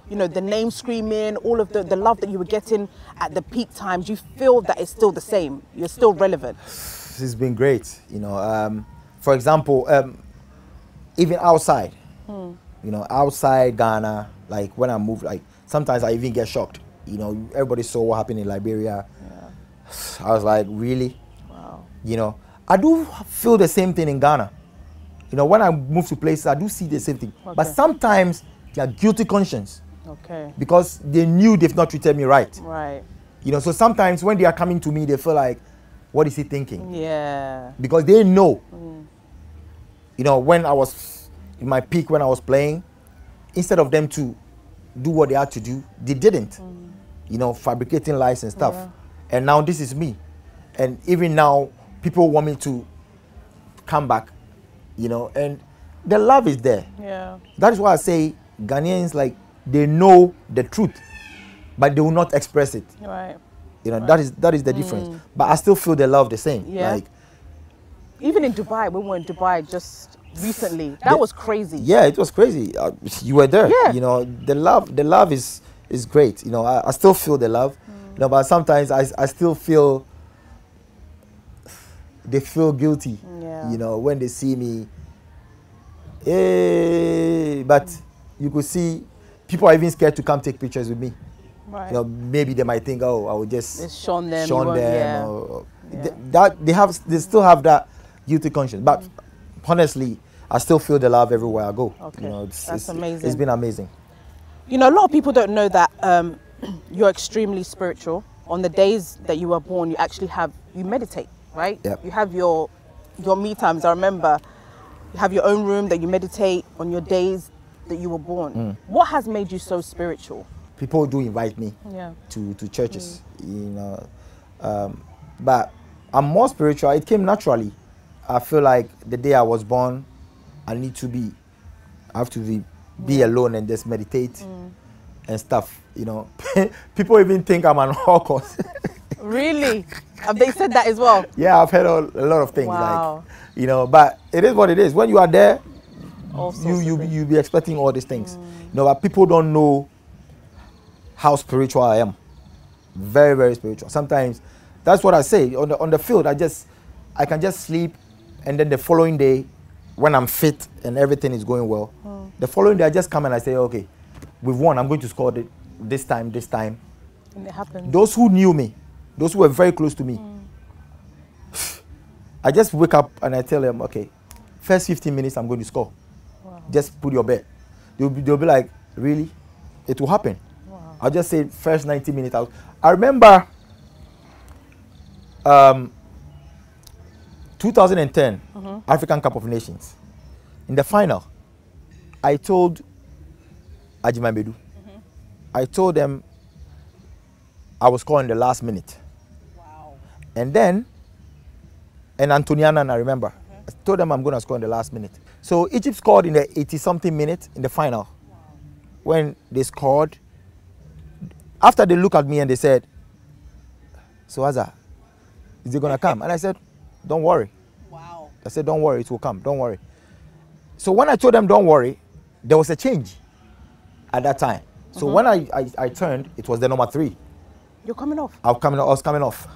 you know, the name screaming, all of the love that you were getting at the peak times, do you feel that it's still the same? You're still relevant? This has been great. You know, for example, even outside, you know, outside Ghana, like when I moved, like sometimes I even get shocked. You know, everybody saw what happened in Liberia. Yeah. I was like, really? Wow. You know, I do feel the same thing in Ghana. You know, when I move to places, I do see the same thing. Okay. But sometimes they are guilty conscience. Okay. Because they knew they've not treated me right. Right. You know, so sometimes when they are coming to me, they feel like, what is he thinking? Yeah. Because they know. You know, when I was in my peak, when I was playing, instead of them to do what they had to do, they didn't. You know, fabricating lies and stuff. Yeah. And now this is me. And even now, people want me to come back, you know, and the love is there. Yeah. That is why I say Ghanaians, like, they know the truth, but they will not express it. Right. You know, right. that is the difference. But I still feel the love the same. Yeah. Like, even in Dubai, we were in Dubai just recently. That was crazy. Yeah, it was crazy. You were there. Yeah. You know, the love is great. You know, I still feel the love. You know, but sometimes I still feel they feel guilty. Yeah. You know, when they see me. Hey, but you could see people are even scared to come take pictures with me. Right. You know, maybe they might think, oh, I would just shun them. Yeah. They still have that guilty conscience. But honestly, I still feel the love everywhere I go. Okay. You know, That's amazing. It's been amazing. You know, a lot of people don't know that you're extremely spiritual. On the days that you were born, you meditate, right? Yep. You have your me times. I remember you have your own room that you meditate on your days that you were born. What has made you so spiritual? People do invite me to churches, you know, but I'm more spiritual. It came naturally. I feel like the day I was born, I have to be alone and just meditate and stuff, you know. People even think I'm an hawkers. Really? Have they said that as well? Yeah, I've heard a lot of things. Wow. Like, you know, but it is what it is. When you are there, you be expecting all these things. You know, but people don't know how spiritual I am. Very, very spiritual. Sometimes, that's what I say. On the field, I can just sleep, and then the following day, when I'm fit and everything is going well, the following day I just come and I say, okay, we've won. I'm going to score this time. And it happened. Those who knew me, those who were very close to me, I just wake up and I tell them, okay, first 15 minutes I'm going to score. Wow. Just put your bet. They'll be like, really? It will happen. Wow. I'll just say first 90 minutes. I remember 2010 African Cup of Nations. In the final, I told Ajimabedu, I told them I was scoring the last minute. Wow. And then, and Antoniana, I remember, I told them I'm going to score in the last minute. So Egypt scored in the 80-something minute in the final. Wow. When they scored, after they looked at me and they said, so Azza, is it going to come? And I said, don't worry. Wow. I said, don't worry, it will come, don't worry. So when I told them, don't worry, there was a change at that time. So when I turned, it was the number 3. You're coming off? I was coming off.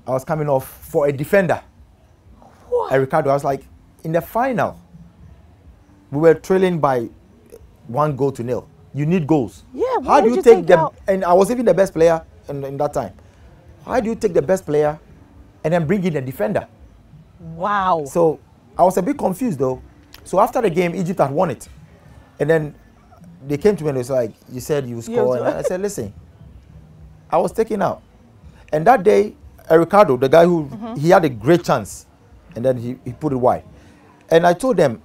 I was coming off for a defender. What? Ricardo, I was like, in the final, we were trailing by 1-0. You need goals. Yeah, how do you take them? And I was even the best player in that time. How do you take the best player and then bring in a defender? Wow. So I was a bit confused though. So after the game, Egypt had won it. And then they came to me and they was like, you said you scored. And I said, listen, I was taken out. And that day, Ricardo, the guy who, he had a great chance. And then he put it wide. And I told them,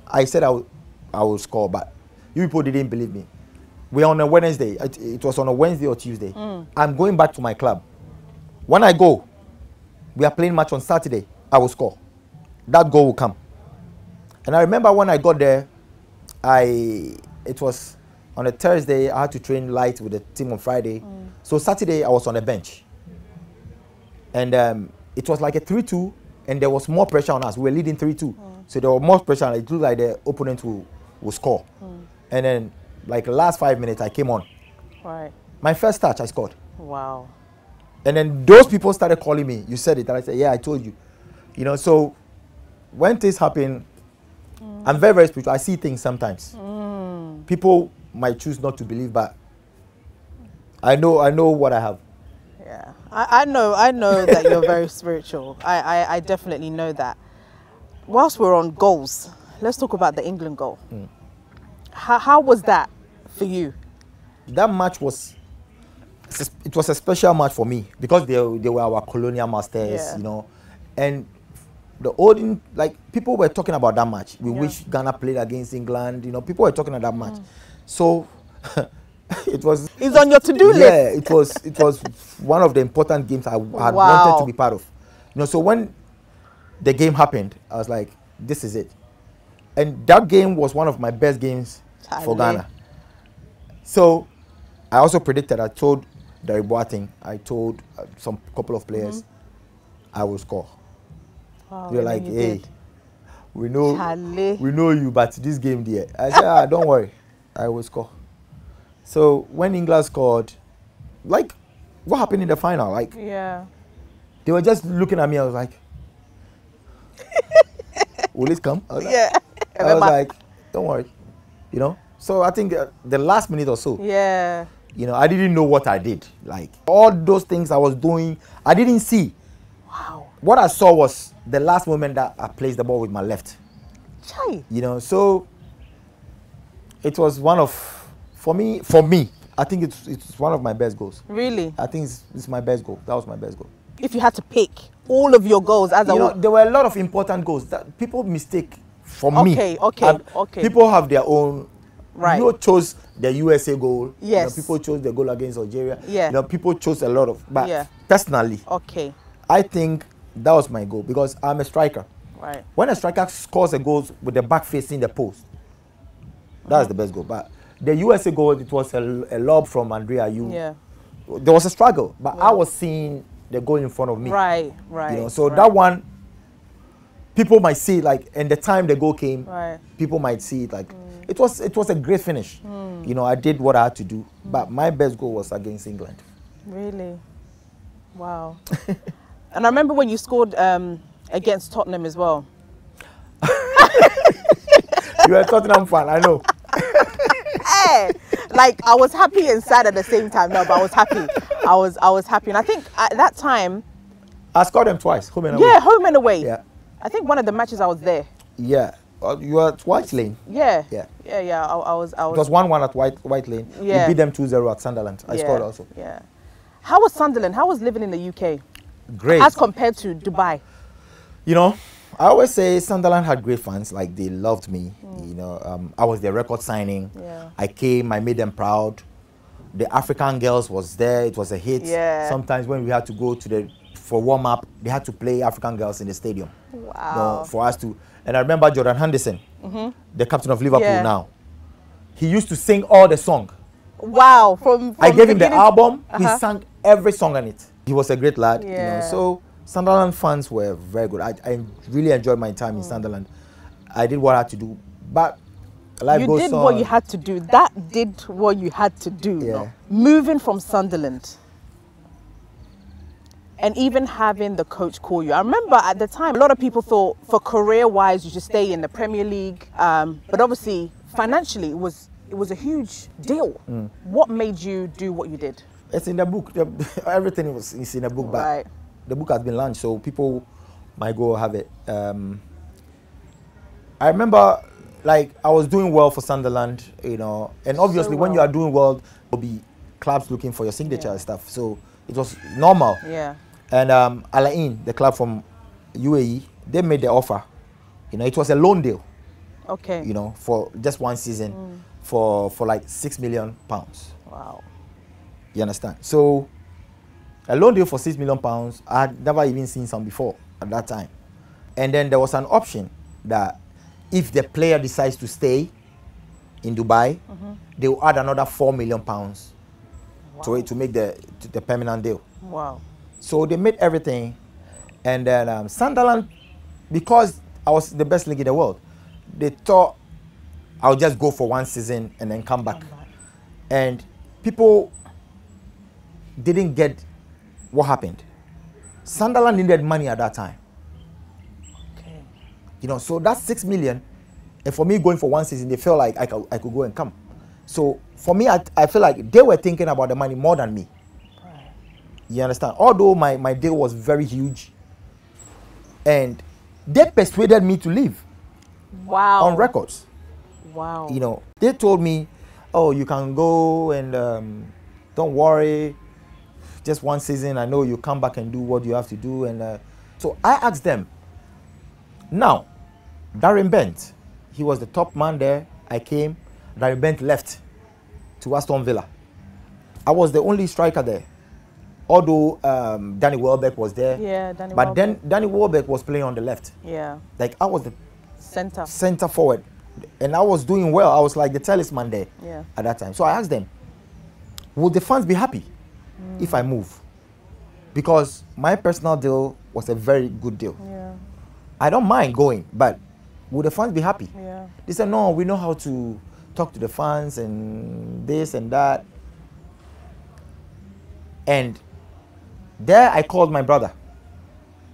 I said I will score, but you people didn't believe me. We're on a Wednesday. It was on a Wednesday or Tuesday. I'm going back to my club. When I go, we are playing match on Saturday. I will score. That goal will come. And I remember when I got there, it was on a Thursday. I had to train light with the team on Friday. So Saturday, I was on the bench. And it was like a 3-2, and there was more pressure on us. We were leading 3-2. So there was more pressure, and it looked like the opponent will score. And then, like the last 5 minutes, I came on. Right. My first touch, I scored. Wow. And then those people started calling me. You said it. And I said, yeah, I told you. You know, so when things happen, I'm very, very spiritual. I see things sometimes. People might choose not to believe, but I know what I have. Yeah, I know that you're very spiritual. I definitely know that. Whilst we're on goals, let's talk about the England goal. How was that for you? That match was a special match for me because they were our colonial masters, you know, and the olden, like, people were talking about that match. We wish Ghana played against England, you know, people were talking about that match. So it was. It's on your to-do list. Yeah, it was one of the important games I had wanted to be part of. You know, so when the game happened, I was like, this is it. And that game was one of my best games for Ghana. So I also predicted, I told Derek Boateng, I told some couple of players, I will score. Oh, they're like, hey, we know you, but this game there. I said, don't worry, I will score. So when England scored, like, what happened in the final? Like, they were just looking at me. I was like, will it come? I was like, I was like, don't worry, you know. So I think the last minute or so, you know, I didn't know what I did. Like, all those things I was doing, I didn't see. Wow. What I saw was the last moment that I placed the ball with my left. Chai. You know, so it was one of, for me, I think it's one of my best goals. Really? I think it's my best goal. That was my best goal. If you had to pick all of your goals as there were a lot of important goals that people mistake for me. Okay. People have their own. Right. You know, chose the USA goal. Yes. You know, people chose the goal against Algeria. Yeah. You know, people chose a lot of. But personally, I think that was my goal because I'm a striker. Right. When a striker scores a goal with the back facing the post, that's the best goal. But the USA goal, it was a lob from Andrea Ayew. Yeah. There was a struggle, but I was seeing the goal in front of me. Right. You know, so that one, people might see it like, and the time the goal came, people might see it like, it was a great finish. You know, I did what I had to do, but my best goal was against England. Really? Wow. And I remember when you scored against Tottenham as well. You're a Tottenham fan, I know. Hey, Like, I was happy and sad at the same time. No, but I was happy. I was happy. And I think at that time, I scored them twice, home and away. yeah, home and away. Yeah. I think one of the matches I was there. Yeah. You were at White Lane. Yeah. Yeah. Yeah. I was. It was 1-1 at White Lane. Yeah. We beat them 2-0 at Sunderland. I scored also. Yeah. How was Sunderland? How was living in the UK? Great. As compared to Dubai? You know, I always say Sunderland had great fans. Like, they loved me. You know, I was their record signing. Yeah. I came. I made them proud. The African Girls was there. It was a hit. Yeah. Sometimes when we had to go to for warm up, they had to play African Girls in the stadium. Wow. You know, for us to. And I remember Jordan Henderson, the captain of Liverpool now. He used to sing all the song. Wow. From I gave him the album. He sang every song on it. He was a great lad. Yeah. You know, so Sunderland fans were very good. I really enjoyed my time in Sunderland. I did what I had to do, but life goes on. You did what you had to do. That did what you had to do. Yeah. Moving from Sunderland and even having the coach call you. I remember at the time, a lot of people thought for career-wise, you should stay in the Premier League. But obviously, financially, it was a huge deal. What made you do what you did? It's in the book. Everything is in the book, but Right. the book has been launched, so people might go have it. I remember, like, I was doing well for Sunderland, you know, and obviously when you are doing well, there'll be clubs looking for your signature and stuff. So it was normal. Yeah. And Al Ain, the club from UAE, they made the offer. You know, it was a loan deal. Okay. You know, for just one season, for like £6 million. Wow. You understand? So a loan deal for £6 million, I had never even seen some before at that time. And then there was an option that if the player decides to stay in Dubai, they will add another £4 million to it to make the permanent deal. Wow. So they made everything. And then Sunderland, because I was the best league in the world, they thought I'll just go for one season and then come back. And people didn't get what happened. Sunderland needed money at that time. Okay. You know, so that's $6 million. And for me going for one season, they felt like I could go and come. So for me, I feel like they were thinking about the money more than me. Right. You understand? Although my deal was very huge. And they persuaded me to leave. Wow. On records. Wow. You know, they told me, oh, you can go and don't worry. Just one season, I know you come back and do what you have to do. And so I asked them. Now, Darren Bent, he was the top man there. I came. Darren Bent left to Aston Villa. I was the only striker there. Although Danny Welbeck was there. Yeah, Danny But Welbeck. then Danny Welbeck was playing on the left. Yeah. Like, I was the Center forward. And I was doing well. I was like the talisman there at that time. So I asked them, would the fans be happy if I move? Because my personal deal was a very good deal. Yeah. I don't mind going, but would the fans be happy? Yeah. They said, no, we know how to talk to the fans and this and that. And there I called my brother.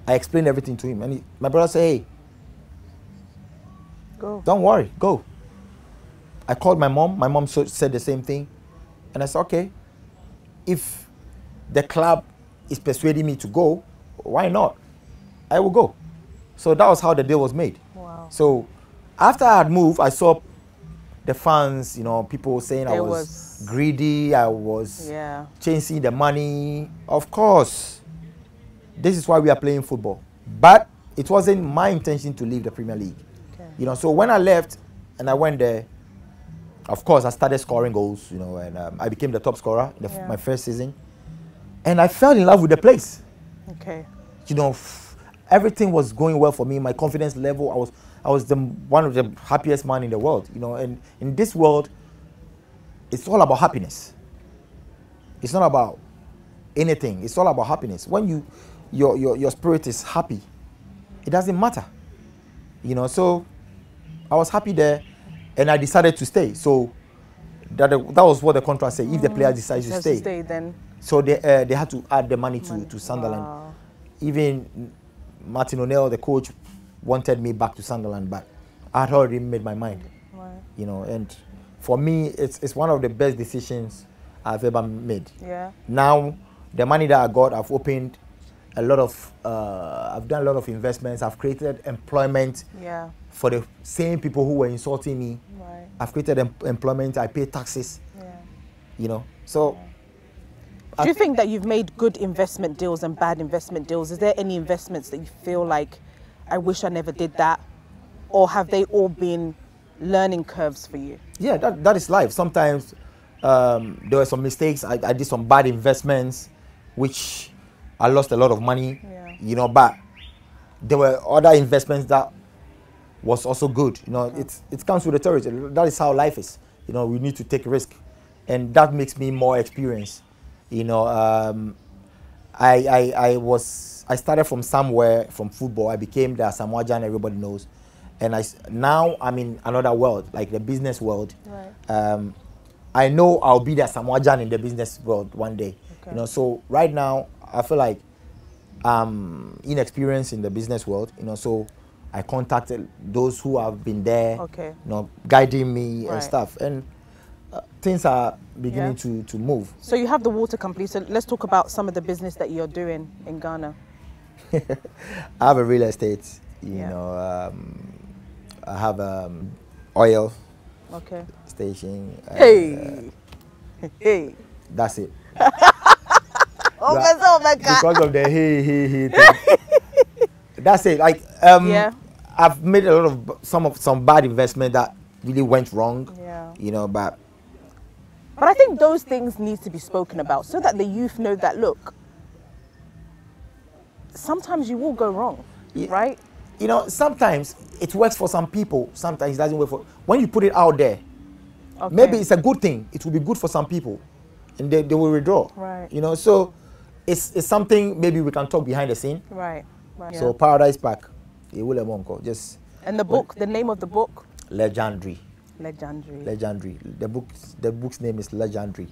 I explained everything to him. And my brother said, hey, Go. don't worry, go. I called my mom. My mom said the same thing. And I said, okay, if the club is persuading me to go, why not? I will go. So that was how the deal was made. Wow. So after I had moved, I saw the fans, you know, people saying I was greedy, I was chasing the money. Of course, this is why we are playing football. But it wasn't my intention to leave the Premier League. Okay. You know, so when I left and I went there, of course, I started scoring goals, you know, and I became the top scorer in my first season. And I fell in love with the place. Okay. You know, everything was going well for me. My confidence level, I was one of the happiest man in the world. You know, and in this world, it's all about happiness. It's not about anything. It's all about happiness. When your spirit is happy, it doesn't matter. You know, so I was happy there, and I decided to stay. So that was what the contract said. If the player decides to stay, then. So they had to add the money to Sunderland. Wow. Even Martin O'Neill, the coach, wanted me back to Sunderland, but I had already made my mind. Right. You know, and for me, it's one of the best decisions I've ever made. Yeah. Now, the money that I got, I've opened a lot of, I've done a lot of investments. I've created employment for the same people who were insulting me. Right. I've created employment. I pay taxes. Yeah. You know, so. Do you think that you've made good investment deals and bad investment deals? Is there any investments that you feel like, I wish I never did that? Or have they all been learning curves for you? Yeah, that is life. Sometimes there were some mistakes. I did some bad investments, which I lost a lot of money, you know, but there were other investments that was also good. You know, it comes with the territory. That is how life is. You know, we need to take risk. And that makes me more experienced. You know, I started from somewhere, from football. I became the ASAMOAH GYAN, everybody knows. And now I'm in another world, like the business world. Right. I know I'll be the ASAMOAH GYAN in the business world one day. Okay. You know, so right now I feel like I'm inexperienced in the business world. You know, so I contacted those who have been there, you know, guiding me and stuff. And things are beginning to move. So you have the water company. So let's talk about some of the business that you're doing in Ghana. I have a real estate. You know, I have oil station. Hey. That's it. Because of the hey thing. That's it. Like I've made a lot of some bad investment that really went wrong. You know, but I think those things need to be spoken about so that the youth know that, look, sometimes you will go wrong, right? You know, sometimes it works for some people, sometimes it doesn't work for. When you put it out there, maybe it's a good thing. It will be good for some people, and they will withdraw. Right. You know, so it's something maybe we can talk behind the scene. Right. So Paradise Park, just. And the book, the name of the book? Legendary. Legendary. The book's name is Legendary.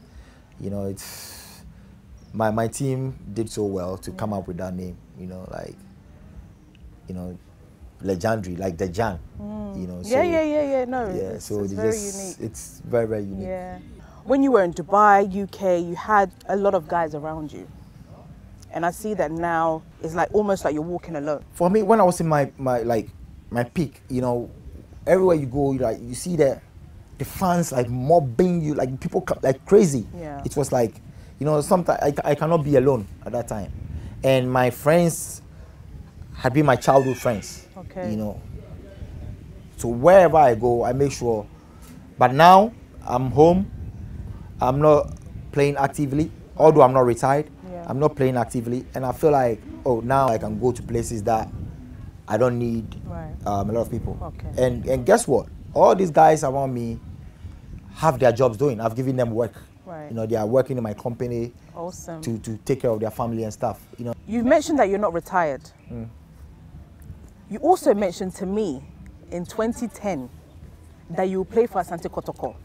You know, it's my team did so well to come up with that name. You know, like, you know, Legendary, like the Jan. You know. So, No. So it's very unique. It's very, very unique. Yeah. When you were in Dubai, UK, you had a lot of guys around you, and I see that now it's like almost like you're walking alone. For me, when I was in my peak, you know. Everywhere you go, like you see the fans like mobbing you, like people like crazy. Yeah. It was like, you know, sometimes I cannot be alone at that time, and my friends had been my childhood friends. Okay. You know, so wherever I go, I make sure. But now I'm home. I'm not playing actively, although I'm not retired. Yeah. I'm not playing actively, and I feel like, oh, now I can go to places that I don't need a lot of people. Okay. And guess what? All these guys around me have their jobs doing. I've given them work. Right. You know, they are working in my company. Awesome. To take care of their family and stuff. You know. You've mentioned that you're not retired. You also mentioned to me in 2010 that you play for Asante Kotoko.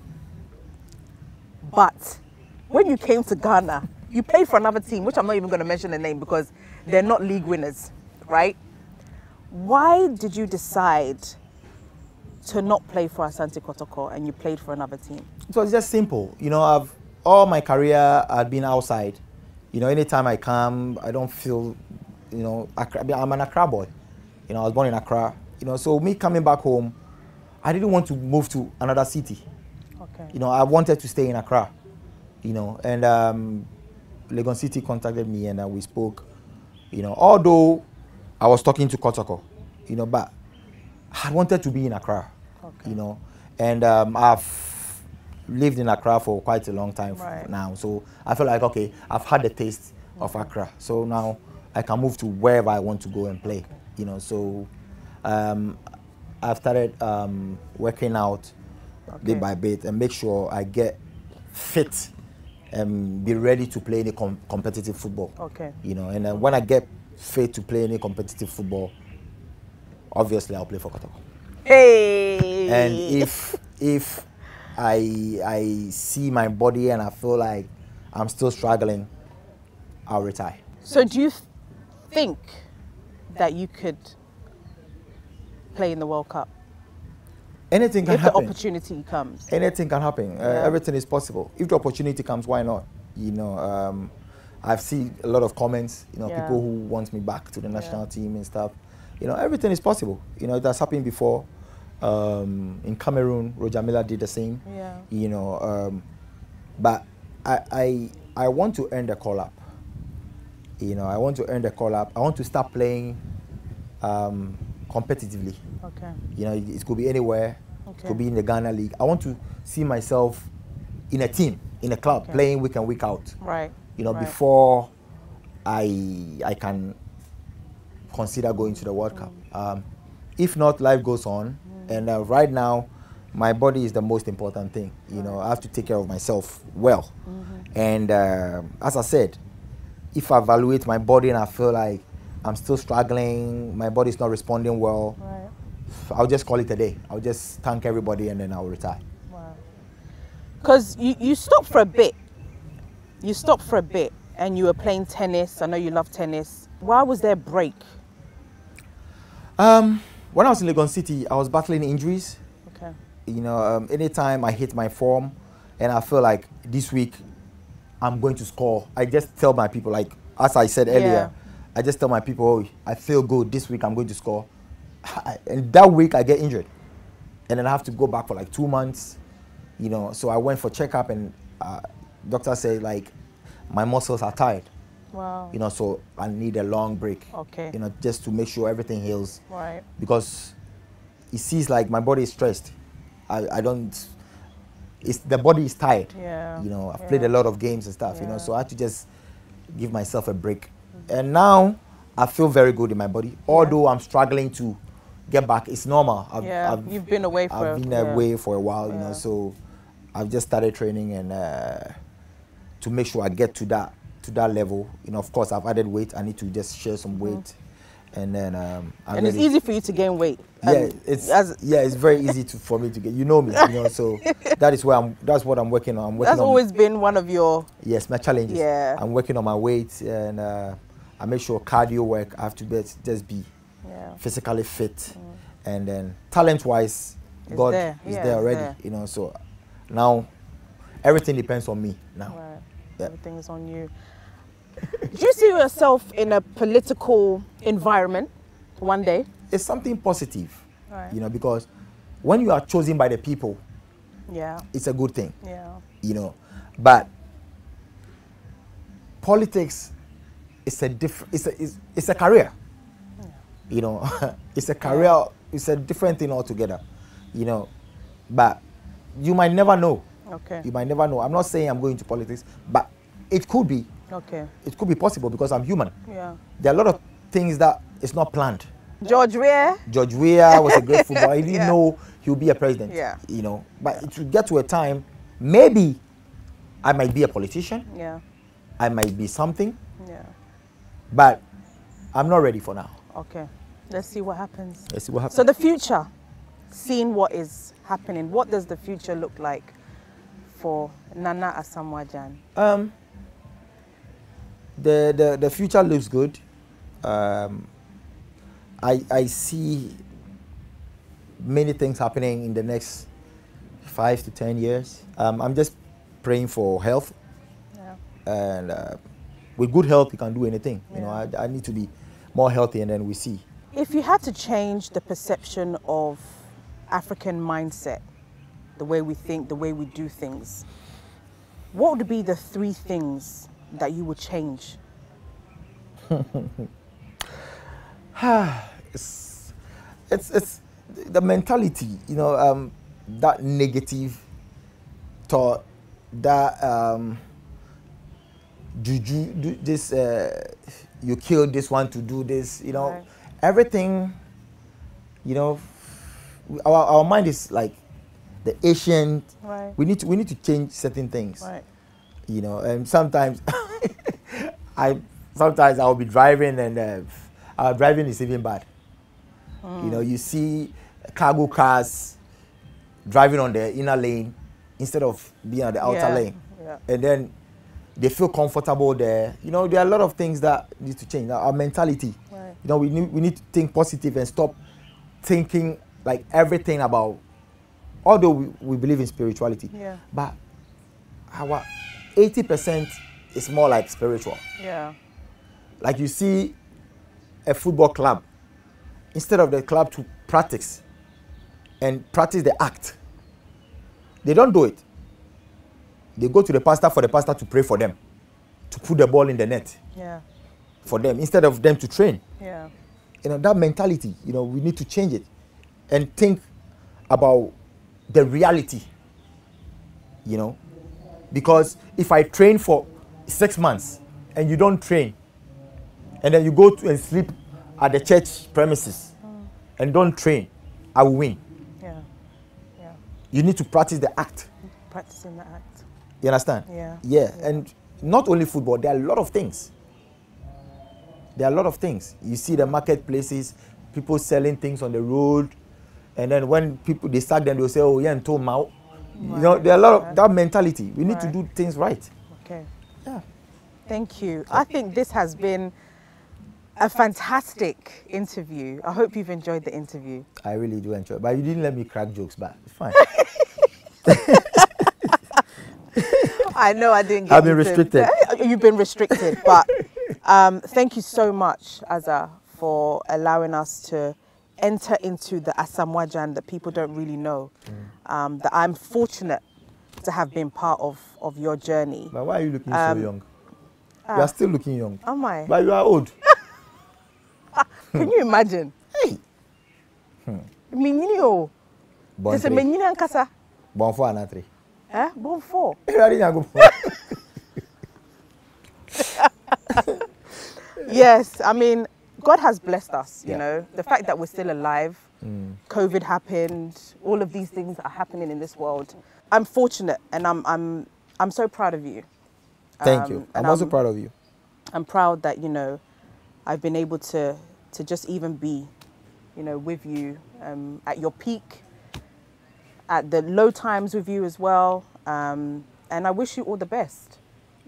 But when you came to Ghana, you played for another team, which I'm not even going to mention the name because they're not league winners, right? Why did you decide to not play for Asante Kotoko and you played for another team? It was just simple. You know, all my career I've been outside. You know, anytime I come, I don't feel, you know, I'm an Accra boy. You know, I was born in Accra. You know, so me coming back home, I didn't want to move to another city. Okay. You know, I wanted to stay in Accra. You know, and Legon City contacted me and we spoke. You know, although I was talking to Kotoko, you know, but I wanted to be in Accra, you know, and I've lived in Accra for quite a long time now, so I feel like, okay, I've had the taste of Accra, so now I can move to wherever I want to go and play, you know, so I've started working out bit by bit and make sure I get fit and be ready to play any competitive football, you know, and when I get fit to play any competitive football, obviously I'll play for Qatar. Hey. And if I see my body and I feel like I'm still struggling, I'll retire. So do you think that you could play in the World Cup? Anything can if happen. the opportunity comes. Anything can happen. Yeah. Everything is possible. If the opportunity comes, why not? You know, I've seen a lot of comments, you know, people who want me back to the national team and stuff. You know, everything is possible. You know, it has happened before. In Cameroon, Roger Miller did the same. Yeah. You know, but I want to earn the call up. You know, I want to earn the call up. I want to start playing competitively. Okay. You know, it could be anywhere. Okay. It could be in the Ghana League. I want to see myself in a team, in a club, playing week in, week out. Right. You know, before I can consider going to the World Cup. If not, life goes on. And right now, my body is the most important thing. You know, I have to take care of myself well. And as I said, if I evaluate my body and I feel like I'm still struggling, my body's not responding well, I'll just call it a day. I'll just thank everybody and then I'll retire. Wow. Because you stopped for a bit. You stopped for a bit and you were playing tennis. I know you love tennis. Why was there a break? When I was in Legon City, I was battling injuries. Okay. You know, anytime I hit my form and I feel like this week I'm going to score, I just tell my people, like, as I said earlier, I just tell my people, oh, I feel good, this week I'm going to score. And that week I get injured. And then I have to go back for like 2 months, you know. So I went for checkup and doctor said, like, my muscles are tired. Wow. You know, so I need a long break. Okay. You know, just to make sure everything heals. Right. Because it seems like my body is stressed. I don't, the body is tired. Yeah. You know, I've played a lot of games and stuff, you know, so I had to just give myself a break. And now I feel very good in my body. Although I'm struggling to get back, it's normal. You've been away for away for a while, you know, so I've just started training and to make sure I get to that level. You know, of course, I've added weight. I need to just share some weight, and then and it's easy for you to gain weight. Yeah, it's very easy for me to get. You know me, you know. So that is where that's what I'm working on. That's always been one of your my challenges. Yeah, I'm working on my weight, and I make sure cardio work. I have to just be physically fit, and then talent-wise, God is there already. You know, so now everything depends on me now. Right. Everything is on you. Do you see yourself in a political environment one day? It's something positive, you know, because when you are chosen by the people, it's a good thing, you know. But politics is a it's a career, you know. It's a career. It's a different thing altogether, you know. But you might never know. Okay. You might never know. I'm not saying I'm going to politics, but it could be. Okay. It could be possible because I'm human. Yeah. There are a lot of things that is not planned. George Weah was a great footballer. He didn't know he would be a president. Yeah. You know, but it will get to a time, maybe I might be a politician. Yeah. I might be something. Yeah. But I'm not ready for now. Okay. Let's see what happens. Let's see what happens. So the future, seeing what is happening, what does the future look like for Nana ASAMOAH GYAN? The future looks good. I see many things happening in the next 5 to 10 years. I'm just praying for health. And with good health, you can do anything. You know, I need to be more healthy, and then we see. If you had to change the perception of African mindset, the way we think, the way we do things, what would be the 3 things that you would change? It's the mentality, you know, that negative thought, that juju, do this, you killed this one to do this, you know, everything, you know, our mind is like the Asian. We need to change certain things, you know. And sometimes I'll be driving and our driving is even bad. You know, you see cargo cars driving on the inner lane instead of being on the outer lane, and then they feel comfortable there. You know, there are a lot of things that need to change. Our mentality. You know, we need to think positive and stop thinking like everything about although we believe in spirituality, but our 80% is more like spiritual. Yeah. Like you see a football club, instead of the club to practice the act, they don't do it. They go to the pastor for the pastor to pray for them, to put the ball in the net for them, instead of them to train. Yeah. You know, that mentality, you know, we need to change it and think about the reality, you know. Because if I train for 6 months and you don't train, and then you go to and sleep at the church premises and don't train, I will win. Yeah. Yeah. You need to practice the act. Practicing the act. You understand? Yeah. Yeah. And not only football, there are a lot of things. There are a lot of things. You see the marketplaces, people selling things on the road, and then when people, they sack them, they'll say, oh, yeah, and told Mao. You know, there are a lot of that mentality. We need to do things right. Okay. Yeah. Thank you. I think this has been a fantastic interview. I hope you've enjoyed the interview. I really do enjoy it. But you didn't let me crack jokes, but it's fine. I know I didn't get I've been restricted. You've been restricted, but thank you so much, Azza, for allowing us to enter into the ASAMOAH GYAN that people don't really know. That I'm fortunate to have been part of your journey. But why are you looking so young? You are still looking young. Am I? But you are old. Can you imagine? Hey. Minyo. This is Minyo Ankasa. Bon for another. Eh? Bon for. Yes, I mean, God has blessed us, you know. The fact that we're still alive, COVID happened, all of these things are happening in this world. I'm fortunate, and I'm so proud of you. Thank you. I'm also proud of you. I'm proud that, you know, I've been able to just even be, you know, with you at your peak, at the low times with you as well. And I wish you all the best.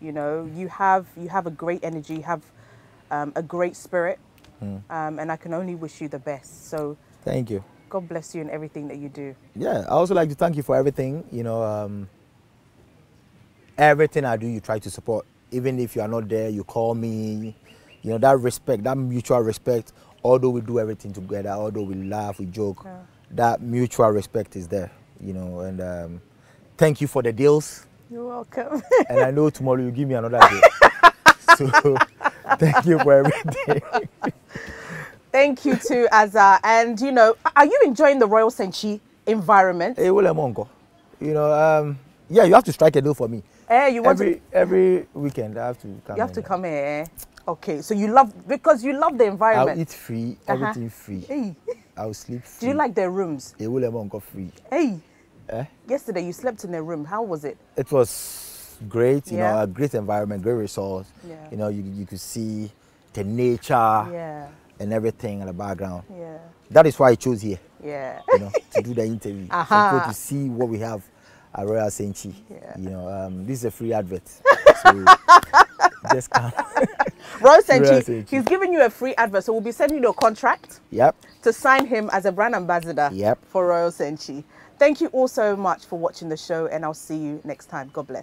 You know, you have a great energy, you have a great spirit, and I can only wish you the best. So thank you. God bless you in everything that you do. Yeah, I also like to thank you for everything. You know, everything I do, you try to support. Even if you are not there, you call me. You know, that respect, that mutual respect, although we do everything together, although we laugh, we joke, that mutual respect is there, you know. And thank you for the deals. You're welcome. And I know tomorrow you'll give me another deal. So thank you for everything. Thank you too, Azza. And, you know, are you enjoying the Royal Senchi environment? Hey, well, you know, yeah, you have to strike a deal for me. You want every weekend I have to come. You have to come here. Okay, so you love the environment. I'll eat free, everything free. Hey. I'll sleep free. Do you like their rooms? It will go free. Hey. Yesterday you slept in their room. How was it? It was great. You know, a great environment, great resource. Yeah. You know, you could see the nature and everything in the background. Yeah. That is why I chose here. Yeah. You know, to do the interview. So to see what we have at Royal Senchi. Yeah. You know, this is a free advert. So just come. Royal Senchi, he's giving you a free advert, so we'll be sending you a contract. Yep. To sign him as a brand ambassador. Yep. For Royal Senchi. Thank you all so much for watching the show, and I'll see you next time. God bless.